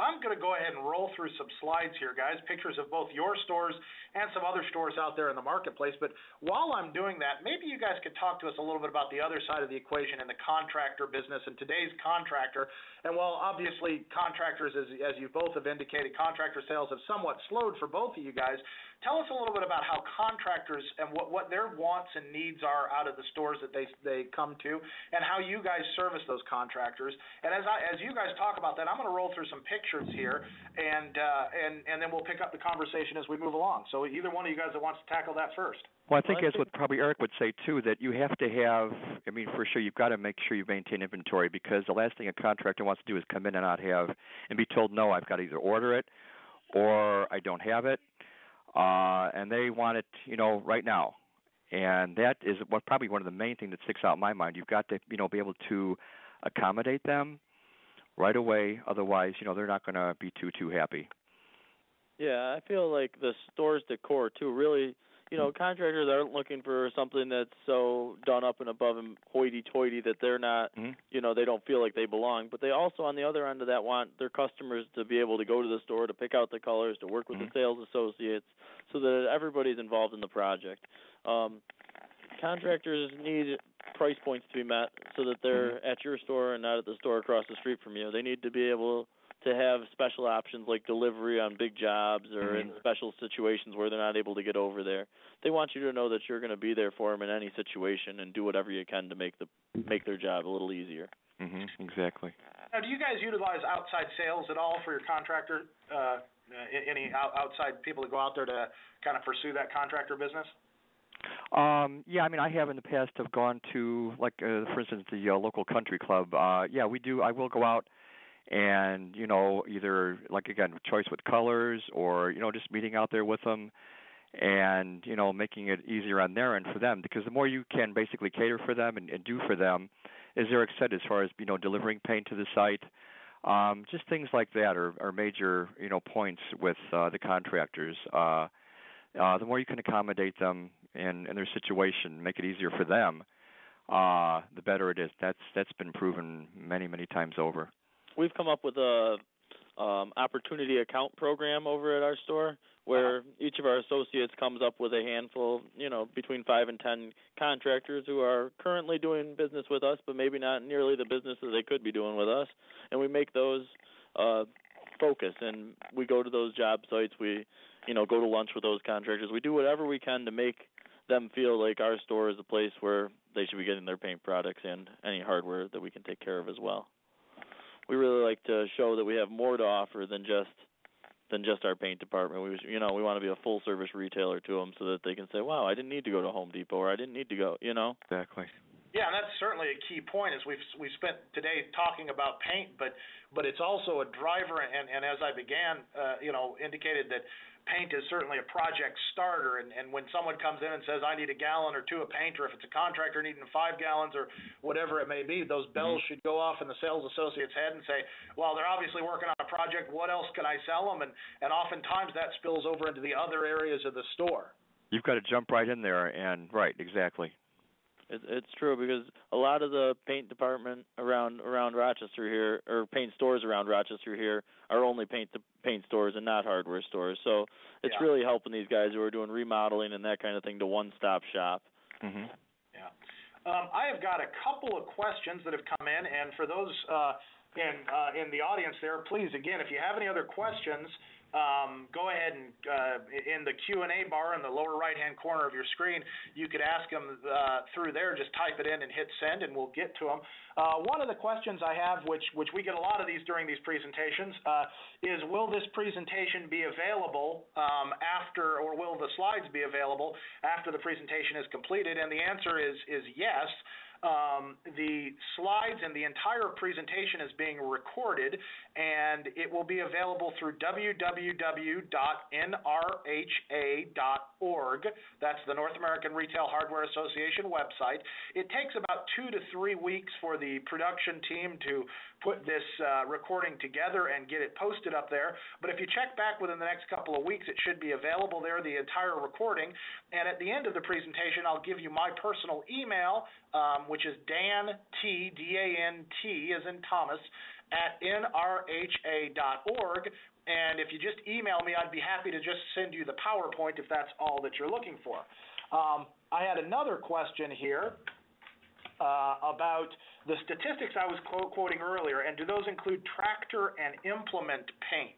I'm going to go ahead and roll through some slides here, guys, pictures of both your stores and some other stores out there in the marketplace. But while I'm doing that, maybe you guys could talk to us a little bit about the other side of the equation in the contractor business and today's contractor. And while obviously contractors, as you both have indicated, contractor sales have somewhat slowed for both of you guys, tell us a little bit about how contractors and what their wants and needs are out of the stores that they come to, and how you guys service those contractors. And as you guys talk about that, I'm going to roll through some pictures here, and then we'll pick up the conversation as we move along. So either one of you guys that wants to tackle that first. Well, I think that's what probably Eric would say, too, that you have to have, for sure, you've got to make sure you maintain inventory, because the last thing a contractor wants to do is come in and not have, and be told, no, I've got to either order it or I don't have it, and they want it, right now. And that is probably one of the main things that sticks out in my mind. You've got to, be able to accommodate them right away. Otherwise, they're not going to be too happy. Yeah, I feel like the store's decor, too, really, contractors aren't looking for something that's so done up and above and hoity-toity that they're not, they don't feel like they belong. But they also, on the other end of that, want their customers to be able to go to the store, to pick out the colors, to work with the sales associates, so that everybody's involved in the project. Contractors need price points to be met so that they're at your store and not at the store across the street from you. They need to be able to have special options like delivery on big jobs or in special situations where they're not able to get over there. They want you to know that you're going to be there for them in any situation and do whatever you can to make their job a little easier. Exactly. Now, do you guys utilize outside sales at all for your contractor? Any outside people that go out there to kind of pursue that contractor business? Yeah, I have in the past have gone to, like, for instance, the local country club. Yeah, we do. I will go out and, either, like, again, choice with colors or, just meeting out there with them and, making it easier on their end for them, because the more you can basically cater for them and do for them, as Eric said, as far as, delivering paint to the site, just things like that are major, points with the contractors. The more you can accommodate them in their situation, make it easier for them, the better it is. That's been proven many times over. We've come up with a opportunity account program over at our store where each of our associates comes up with a handful, between 5 and 10 contractors who are currently doing business with us, but maybe not nearly the business that they could be doing with us, and we make those focus, and we go to those job sites. We, go to lunch with those contractors. We do whatever we can to make them feel like our store is a place where they should be getting their paint products and any hardware that we can take care of as well. We really like to show that we have more to offer than just our paint department. We want to be a full service retailer to them so that they can say, wow, I didn't need to go to Home Depot, or I didn't need to go, Exactly. Yeah, and that's certainly a key point. Is we've spent today talking about paint, but it's also a driver. And as I began, indicated that paint is certainly a project starter. And when someone comes in and says, I need a gallon or two of paint, or if it's a contractor needing 5 gallons or whatever it may be, those bells should go off in the sales associate's head and say, well, they're obviously working on a project. What else can I sell them? And oftentimes that spills over into the other areas of the store. You've got to jump right in there, and right, exactly. It's true, because a lot of the paint department around Rochester here, or paint stores around Rochester here, are only paint stores and not hardware stores. So it's really helping these guys who are doing remodeling and that kind of thing to one-stop shop. Mm-hmm. Yeah. I have got a couple of questions that have come in, and for those in the audience there, please, again, if you have any other questions, go ahead and in the Q&A bar in the lower right-hand corner of your screen, you could ask them through there. Just type it in and hit send, and we'll get to them. One of the questions I have, which we get a lot of these during these presentations, is will this presentation be available after, or will the slides be available after the presentation is completed? And the answer is yes. The slides and the entire presentation is being recorded, and it will be available through www.nrha.org. That's the North American Retail Hardware Association website. It takes about 2 to 3 weeks for the production team to put this recording together and get it posted up there. But if you check back within the next couple of weeks, it should be available there, the entire recording. And at the end of the presentation, I'll give you my personal email, which is Dan, T, D-A-N-T, as in Thomas, at nrha.org. And if you just email me, I'd be happy to just send you the PowerPoint if that's all that you're looking for. I had another question here about the statistics I was quoting earlier, and do those include tractor and implement paint?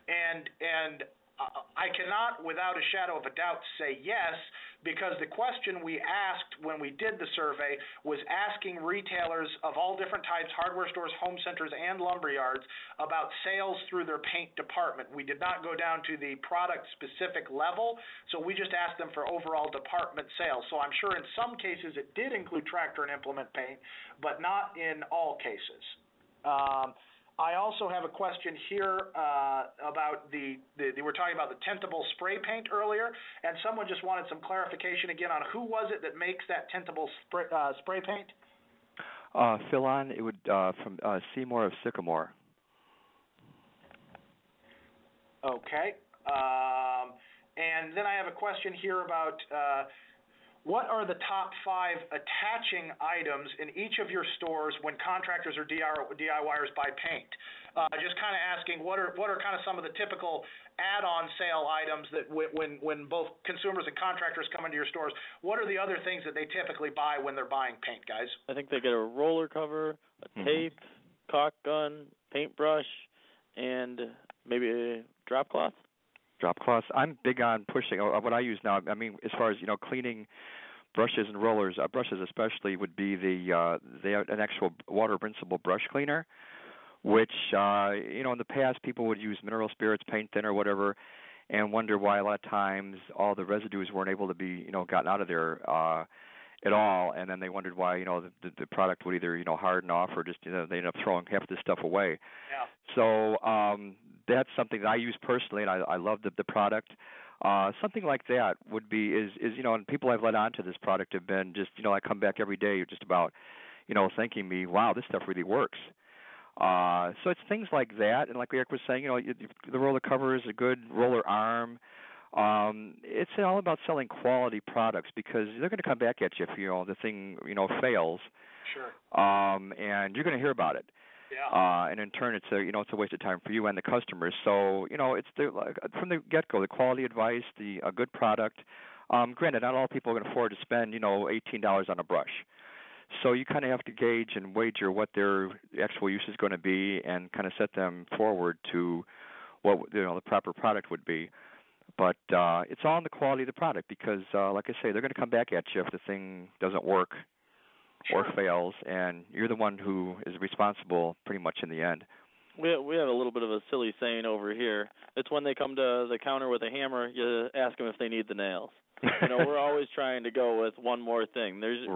And I cannot, without a shadow of a doubt, say yes, because the question we asked when we did the survey was asking retailers of all different types, hardware stores, home centers, and lumber yards, about sales through their paint department. We did not go down to the product-specific level, so we just asked them for overall department sales. So I'm sure in some cases it did include tractor and implement paint, but not in all cases. I also have a question here about we're talking about the tintable spray paint earlier, and someone just wanted some clarification again on who was it that makes that tintable spray paint? Philon, it would from Seymour of Sycamore. Okay. And then I have a question here about what are the top 5 attaching items in each of your stores when contractors or DIYers buy paint? Just kind of asking what are kind of some of the typical add-on sale items that when both consumers and contractors come into your stores, what are the other things that they typically buy when they're buying paint, guys? I think they get a roller cover, a tape, caulk gun, paintbrush, and maybe a drop cloth. Drop cloths. I'm big on pushing. What I use now, I mean, as far as cleaning brushes and rollers, brushes especially would be an actual water rinsable brush cleaner, which in the past people would use mineral spirits, paint thinner, whatever, and wonder why a lot of times all the residues weren't able to be gotten out of there at all, and then they wondered why the product would either harden off or just they end up throwing half this stuff away. Yeah. So that's something that I use personally, and I love the product. Something like that would be is and people I've led on to this product have been just I come back every day just about thanking me, wow, this stuff really works. So it's things like that, and like Eric was saying, the roller cover is a good roller arm. It's all about selling quality products because they're going to come back at you if the thing fails. Sure. And you're going to hear about it. Yeah. And in turn, it's a waste of time for you and the customers. So it's from the get-go, the quality advice, a good product. Granted, not all people can afford to spend $18 on a brush. So you kind of have to gauge and wager what their actual use is going to be, and kind of set them forward to what the proper product would be. But it's all in the quality of the product because, like I say, they're going to come back at you if the thing doesn't work or fails, and you're the one who is responsible pretty much in the end. We have a little bit of a silly saying over here. It's when they come to the counter with a hammer, you ask them if they need the nails. We're always trying to go with one more thing. There's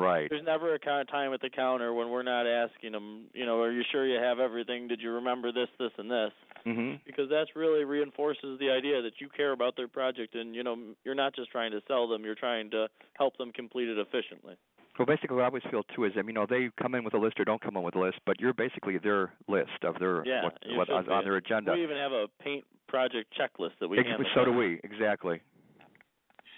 never a time at the counter when we're not asking them, are you sure you have everything? Did you remember this, this, and this? Mm-hmm. Because that really reinforces the idea that you care about their project, and you're not just trying to sell them, you're trying to help them complete it efficiently. Well, basically, what I always feel too is, they come in with a list or don't come in with a list, but you're basically their list of their what's on their agenda. We even have a paint project checklist that we handle. So do we, exactly.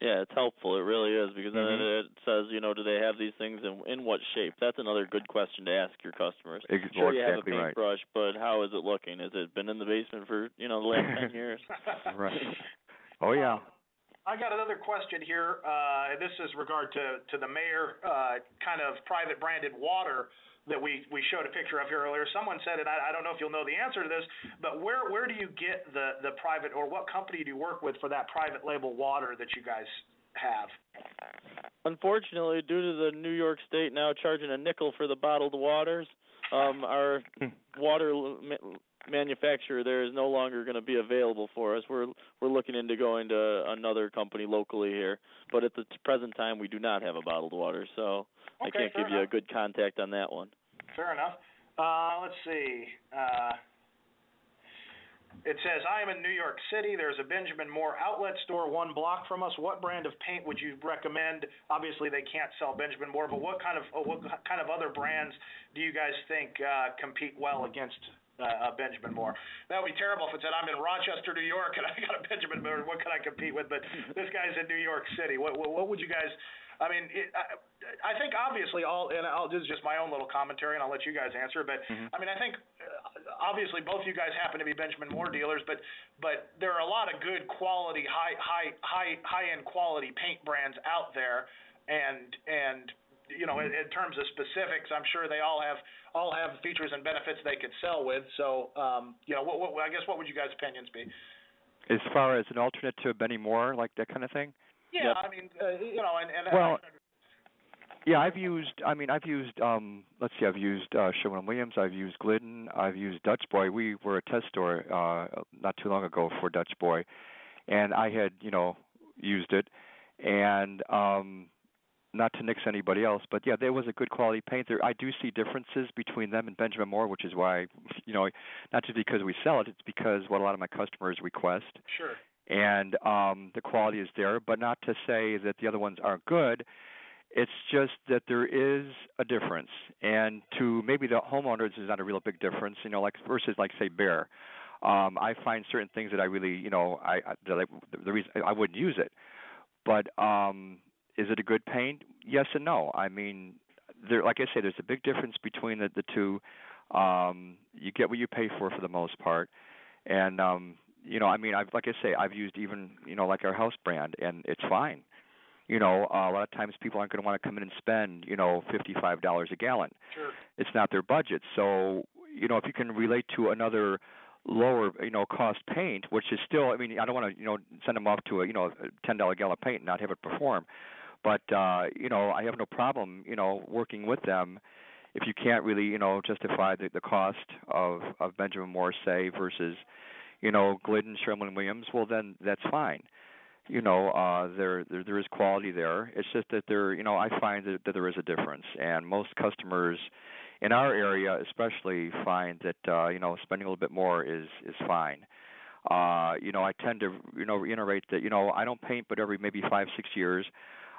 Yeah, it's helpful. It really is because then it says, do they have these things in what shape? That's another good question to ask your customers. Sure, you have a paintbrush, but how is it looking? Has it been in the basement for the last 10 years? Right. Oh yeah. I got another question here. This is regard to the Mayor kind of private branded water that we showed a picture of here earlier. Someone said, and I don't know if you'll know the answer to this, but where do you get the private, or what company do you work with for that private label water that you guys have? Unfortunately, due to the New York State now charging a nickel for the bottled waters, our water manufacturer there is no longer going to be available for us. We're looking into going to another company locally here, but at the present time we do not have a bottled water, so I can't give you a good contact on that one. Fair enough. Let's see. It says, I am in New York City. There's a Benjamin Moore outlet store 1 block from us. What brand of paint would you recommend? Obviously, they can't sell Benjamin Moore, but what kind of other brands do you guys think compete well against Benjamin Moore? That would be terrible if it said, I'm in Rochester, New York, and I got a Benjamin Moore. What can I compete with? But this guy's in New York City. What would you guys? I mean, I think obviously this is just my own little commentary, and I'll let you guys answer. But I mean, I think obviously both you guys happen to be Benjamin Moore dealers, but there are a lot of good quality, high end quality paint brands out there, and in terms of specifics, I'm sure they all have features and benefits they could sell with. So I guess what would you guys' opinions be? As far as an alternate to Benny Moore, like that kind of thing? Yeah, yep. I mean, I've used Sherwin-Williams, I've used Glidden, I've used Dutch Boy. We were a test store not too long ago for Dutch Boy, and I had, used it, and not to nix anybody else, but yeah, there was a good quality paint there. I do see differences between them and Benjamin Moore, which is why, not just because we sell it, it's because what a lot of my customers request. Sure. And the quality is there, but not to say that the other ones aren't good. It's just that there is a difference, and to maybe the homeowners is not a real big difference, versus say Behr. I find certain things that I really, the reason I wouldn't use it, but is it a good paint? Yes and no. I mean, like I say, there's a big difference between the two. You get what you pay for the most part, and I've used even like our house brand, and it's fine. A lot of times people aren't going to want to come in and spend $55 a gallon. Sure. It's not their budget. So if you can relate to another lower cost paint, which is still, I don't want to send them off to a $10 gallon paint and not have it perform, but I have no problem working with them if you can't really justify the cost of Benjamin Moore, say, versus Glidden, Sherwin-Williams. Well, then that's fine. There is quality there. It's just that I find that there is a difference, and most customers in our area especially find that spending a little bit more is fine. I tend to reiterate that I don't paint but every maybe 5-6 years,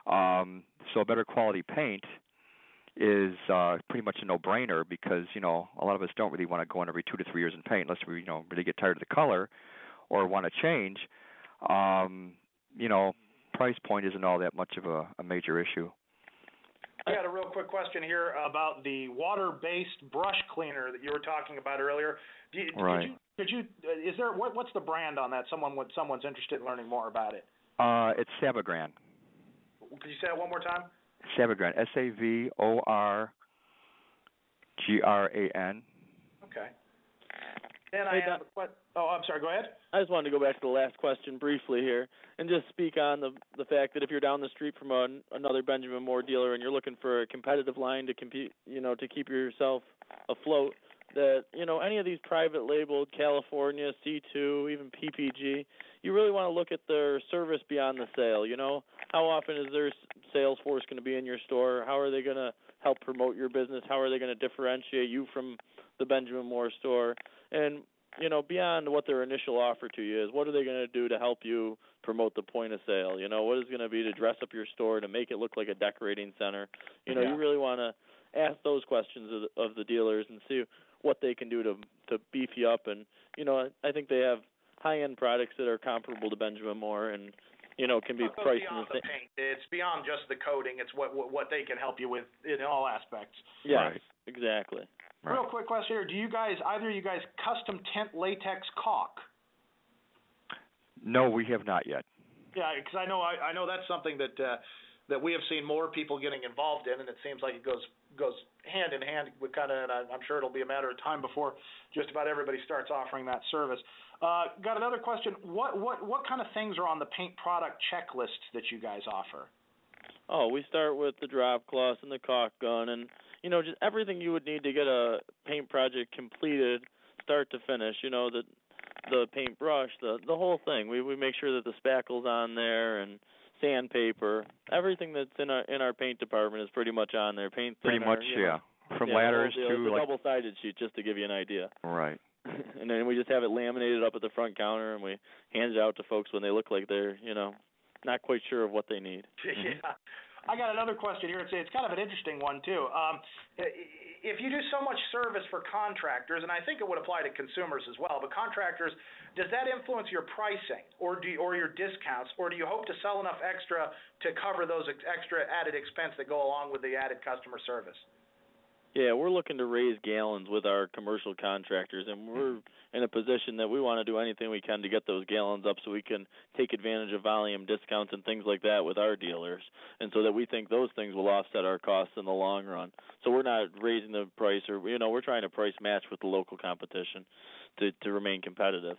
so a better quality paint is pretty much a no-brainer because a lot of us don't really want to go in every 2 to 3 years and paint unless we really get tired of the color or want to change. Price point isn't all that much of a major issue. I got a real quick question here about the water-based brush cleaner that you were talking about earlier. What's the brand on that? Someone's interested in learning more about it. It's Savagran. Could you say it one more time? Savagran, SAVORGRAN. Okay. And I have a question. Oh, I'm sorry. Go ahead. I just wanted to go back to the last question briefly here and just speak on the fact that if you're down the street from another Benjamin Moore dealer and you're looking for a competitive line to compete, to keep yourself afloat, that, any of these private labeled California, C2, even PPG, you really want to look at their service beyond the sale. How often is their sales force going to be in your store? How are they going to help promote your business? How are they going to differentiate you from the Benjamin Moore store? And, beyond what their initial offer to you is, what are they going to do to help you promote the point of sale? What is going to be to dress up your store, to make it look like a decorating center? You really want to ask those questions of the dealers and see what they can do to beef you up. And, I think they have high-end products that are comparable to Benjamin Moore and, can be priced in the same. Paint. It's beyond just the coating. It's what they can help you with in all aspects. Yes, right. Exactly. Right. Real quick question here. Do either of you guys custom tint latex caulk? No, we have not yet. Yeah, because I know that's something that we have seen more people getting involved in, and it seems like it goes hand in hand with and I'm sure it'll be a matter of time before just about everybody starts offering that service. Got another question. What kind of things are on the paint product checklist that you guys offer? Oh, we start with the drop cloth and the caulk gun and just everything you would need to get a paint project completed, start to finish. The paintbrush, the whole thing. We make sure that the spackle's on there and sandpaper. Everything that's in our paint department is pretty much on there. Paint thinner, pretty much, yeah. From ladders to the double-sided sheet, just to give you an idea. Right. And then we just have it laminated up at the front counter, and we hand it out to folks when they look like they're, not quite sure of what they need. Yeah. I got another question here. It's kind of an interesting one, too. If you do so much service for contractors, and I think it would apply to consumers as well, but contractors, does that influence your pricing or your discounts, or do you hope to sell enough extra to cover those extra added expense that go along with the added customer service? Yeah, we're looking to raise gallons with our commercial contractors, and we're in a position that we want to do anything we can to get those gallons up so we can take advantage of volume discounts and things like that with our dealers, and so that we think those things will offset our costs in the long run. So we're not raising the price, or we're trying to price match with the local competition to remain competitive.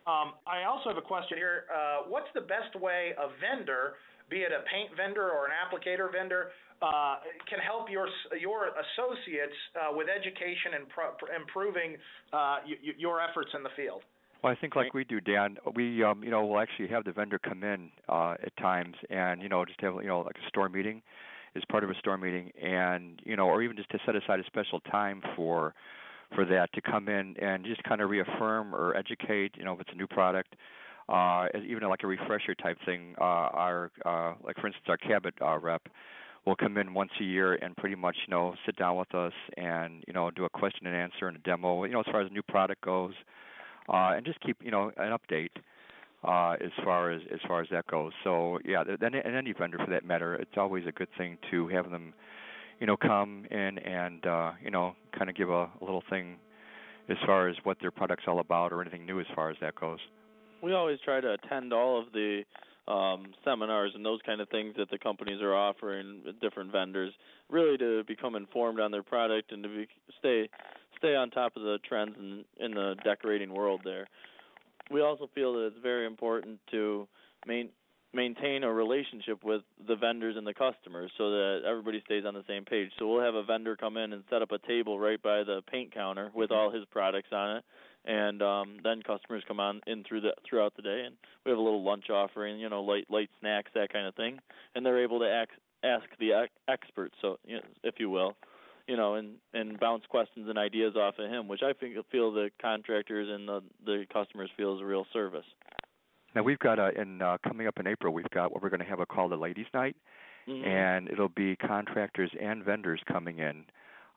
I also have a question here. What's the best way a vendor, be it a paint vendor or an applicator vendor, can help your associates with education and improving your efforts in the field? Well, I think like we do, Dan, we we'll actually have the vendor come in at times and just have like a store meeting as part of a store meeting, and or even just to set aside a special time for that to come in and just kind of reaffirm or educate, if it's a new product, even like a refresher type thing. Our like for instance, our cabinet rep will come in once a year and pretty much sit down with us and do a question and answer and a demo, as far as a new product goes, and just keep an update as far as that goes. So yeah, and any vendor for that matter, it's always a good thing to have them come in and kind of give a little thing as far as what their product's all about or anything new as far as that goes. We always try to attend all of the seminars and those kind of things that the companies are offering, different vendors, really to become informed on their product and to stay on top of the trends in the decorating world there. We also feel that it's very important to maintain a relationship with the vendors and the customers so that everybody stays on the same page. So we'll have a vendor come in and set up a table right by the paint counter with all his products on it, and then customers come on in throughout the day, and we have a little lunch offering, light snacks, that kind of thing, and they're able to ask the expert, so if you will, and bounce questions and ideas off of him, which I feel the contractors and the customers feel is a real service. Now we've got coming up in April, we've got what we're going to have called a Ladies' Night, and it'll be contractors and vendors coming in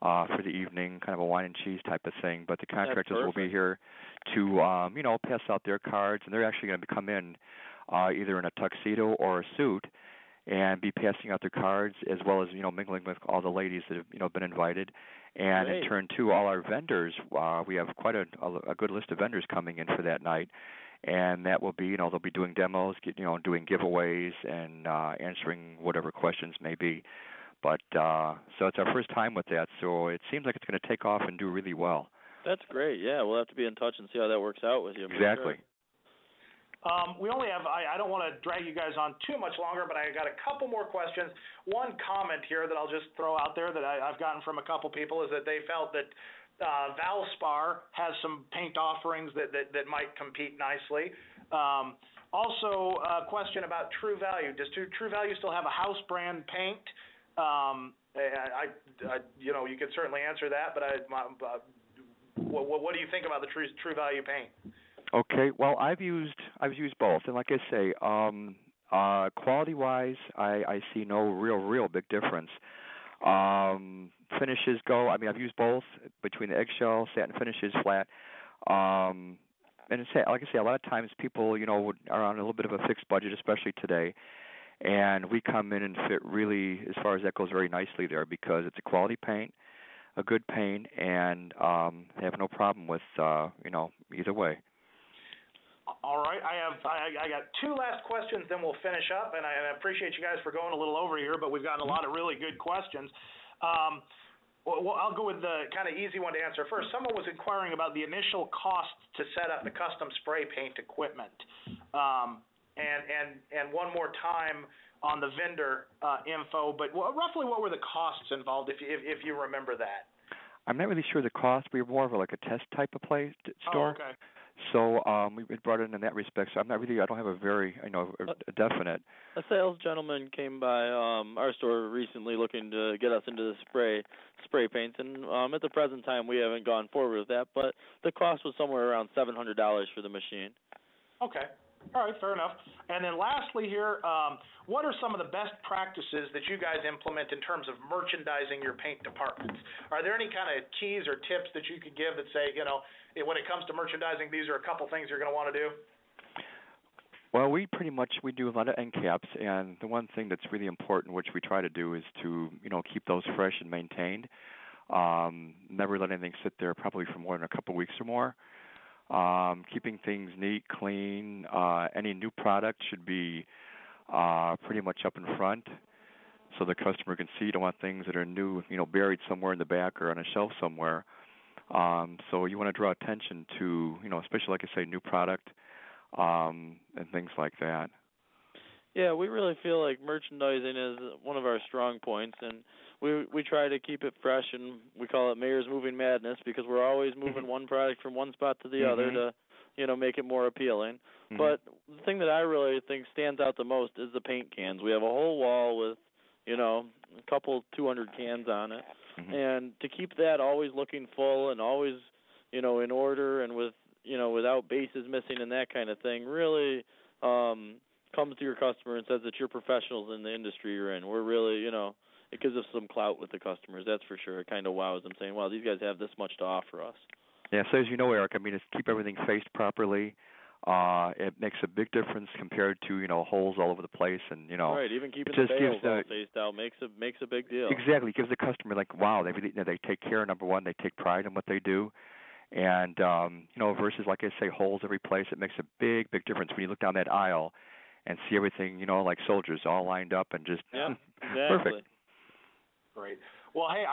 for the evening, kind of a wine and cheese type of thing. But the contractors will be here to pass out their cards, and they're actually going to come in either in a tuxedo or a suit and be passing out their cards, as well as mingling with all the ladies that have been invited. And in turn, too, all our vendors, we have quite a good list of vendors coming in for that night. And that will be, they'll be doing demos, doing giveaways, and answering whatever questions may be. But so it's our first time with that, so it seems like it's going to take off and do really well. That's great. Yeah, we'll have to be in touch and see how that works out with you. Exactly. Sure. We only have, I don't want to drag you guys on too much longer, but I got a couple more questions. One comment here that I'll just throw out there that I've gotten from a couple people is that they felt that Valspar has some paint offerings that might compete nicely. Also, a question about True Value. Does True Value still have a house brand paint? You could certainly answer that, but what do you think about the True Value paint? Okay, well, I've used both, and like I say, quality-wise, I see no real big difference. Finishes go. I mean, I've used both between the eggshell, satin finishes, flat. And like I say, a lot of times people, are on a little bit of a fixed budget, especially today, and we come in and fit really, as far as that goes, very nicely there because it's a quality paint, a good paint, and they have no problem with either way. All right, I got two last questions, then we'll finish up, and I appreciate you guys for going a little over here, but we've gotten a lot of really good questions. Well, I'll go with the kind of easy one to answer first. Someone was inquiring about the initial cost to set up the custom spray paint equipment, and one more time on the vendor info. But roughly, what were the costs involved, if you remember that? I'm not really sure the cost. We were more of a test type of store. Oh, okay. So we brought it in that respect. So I don't have a very, a definite. A sales gentleman came by our store recently looking to get us into the spray paints, and at the present time we haven't gone forward with that, but the cost was somewhere around $700 for the machine. Okay. All right, fair enough. And then lastly here, what are some of the best practices that you guys implement in terms of merchandising your paint departments? Are there any kind of keys or tips that you could give that say, when it comes to merchandising, these are a couple things you're going to want to do? Well, we do a lot of end caps, and the one thing that's really important, which we try to do, is to, keep those fresh and maintained. Never let anything sit there probably for more than a couple of weeks or more. Keeping things neat, clean. Any new product should be pretty much up in front so the customer can see. You don't want things that are new, buried somewhere in the back or on a shelf somewhere. So you want to draw attention to, especially, like I say, new product and things like that. Yeah, we really feel like merchandising is one of our strong points, and we try to keep it fresh, and we call it Mayor's Moving Madness because we're always moving one product from one spot to the other to, make it more appealing. But the thing that I really think stands out the most is the paint cans. We have a whole wall with, a couple 200 cans on it, and to keep that always looking full and always, in order and with, without bases missing and that kind of thing, really comes to your customer and says that you're professionals in the industry you're in. We're really, it gives us some clout with the customers, that's for sure. It kind of wows them saying, wow, these guys have this much to offer us. Yeah, so as you know, Eric, to keep everything faced properly, it makes a big difference compared to, holes all over the place. And, right, even keeping the bales all faced out makes a big deal. Exactly. It gives the customer, wow, they take care, number one, they take pride in what they do. And, versus, like I say, holes every place, it makes a big difference when you look down that aisle and see everything, like soldiers all lined up and just perfect. Great. Well, hey,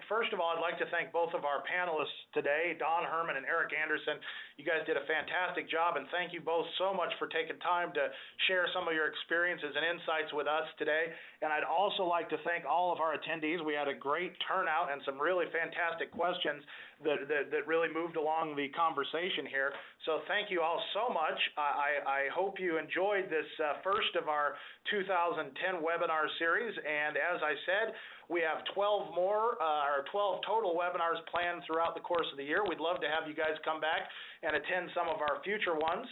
first of all, I'd like to thank both of our panelists today, Don Herman and Eric Anderson. You guys did a fantastic job, and thank you both so much for taking time to share some of your experiences and insights with us today. And I'd also like to thank all of our attendees. We had a great turnout and some really fantastic questions that really moved along the conversation here. So thank you all so much. I hope you enjoyed this first of our 2010 webinar series. And as I said, we have 12 total webinars planned throughout the course of the year. We'd love to have you guys come back and attend some of our future ones.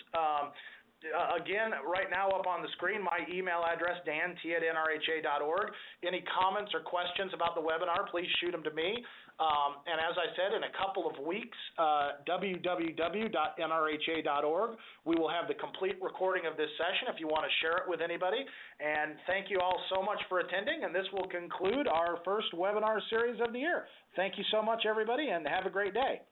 Again, right now up on the screen, my email address, dan@nrha.org. Any comments or questions about the webinar, please shoot them to me. And as I said, in a couple of weeks, www.nrha.org, we will have the complete recording of this session if you want to share it with anybody. And thank you all so much for attending, and this will conclude our first webinar series of the year. Thank you so much, everybody, and have a great day.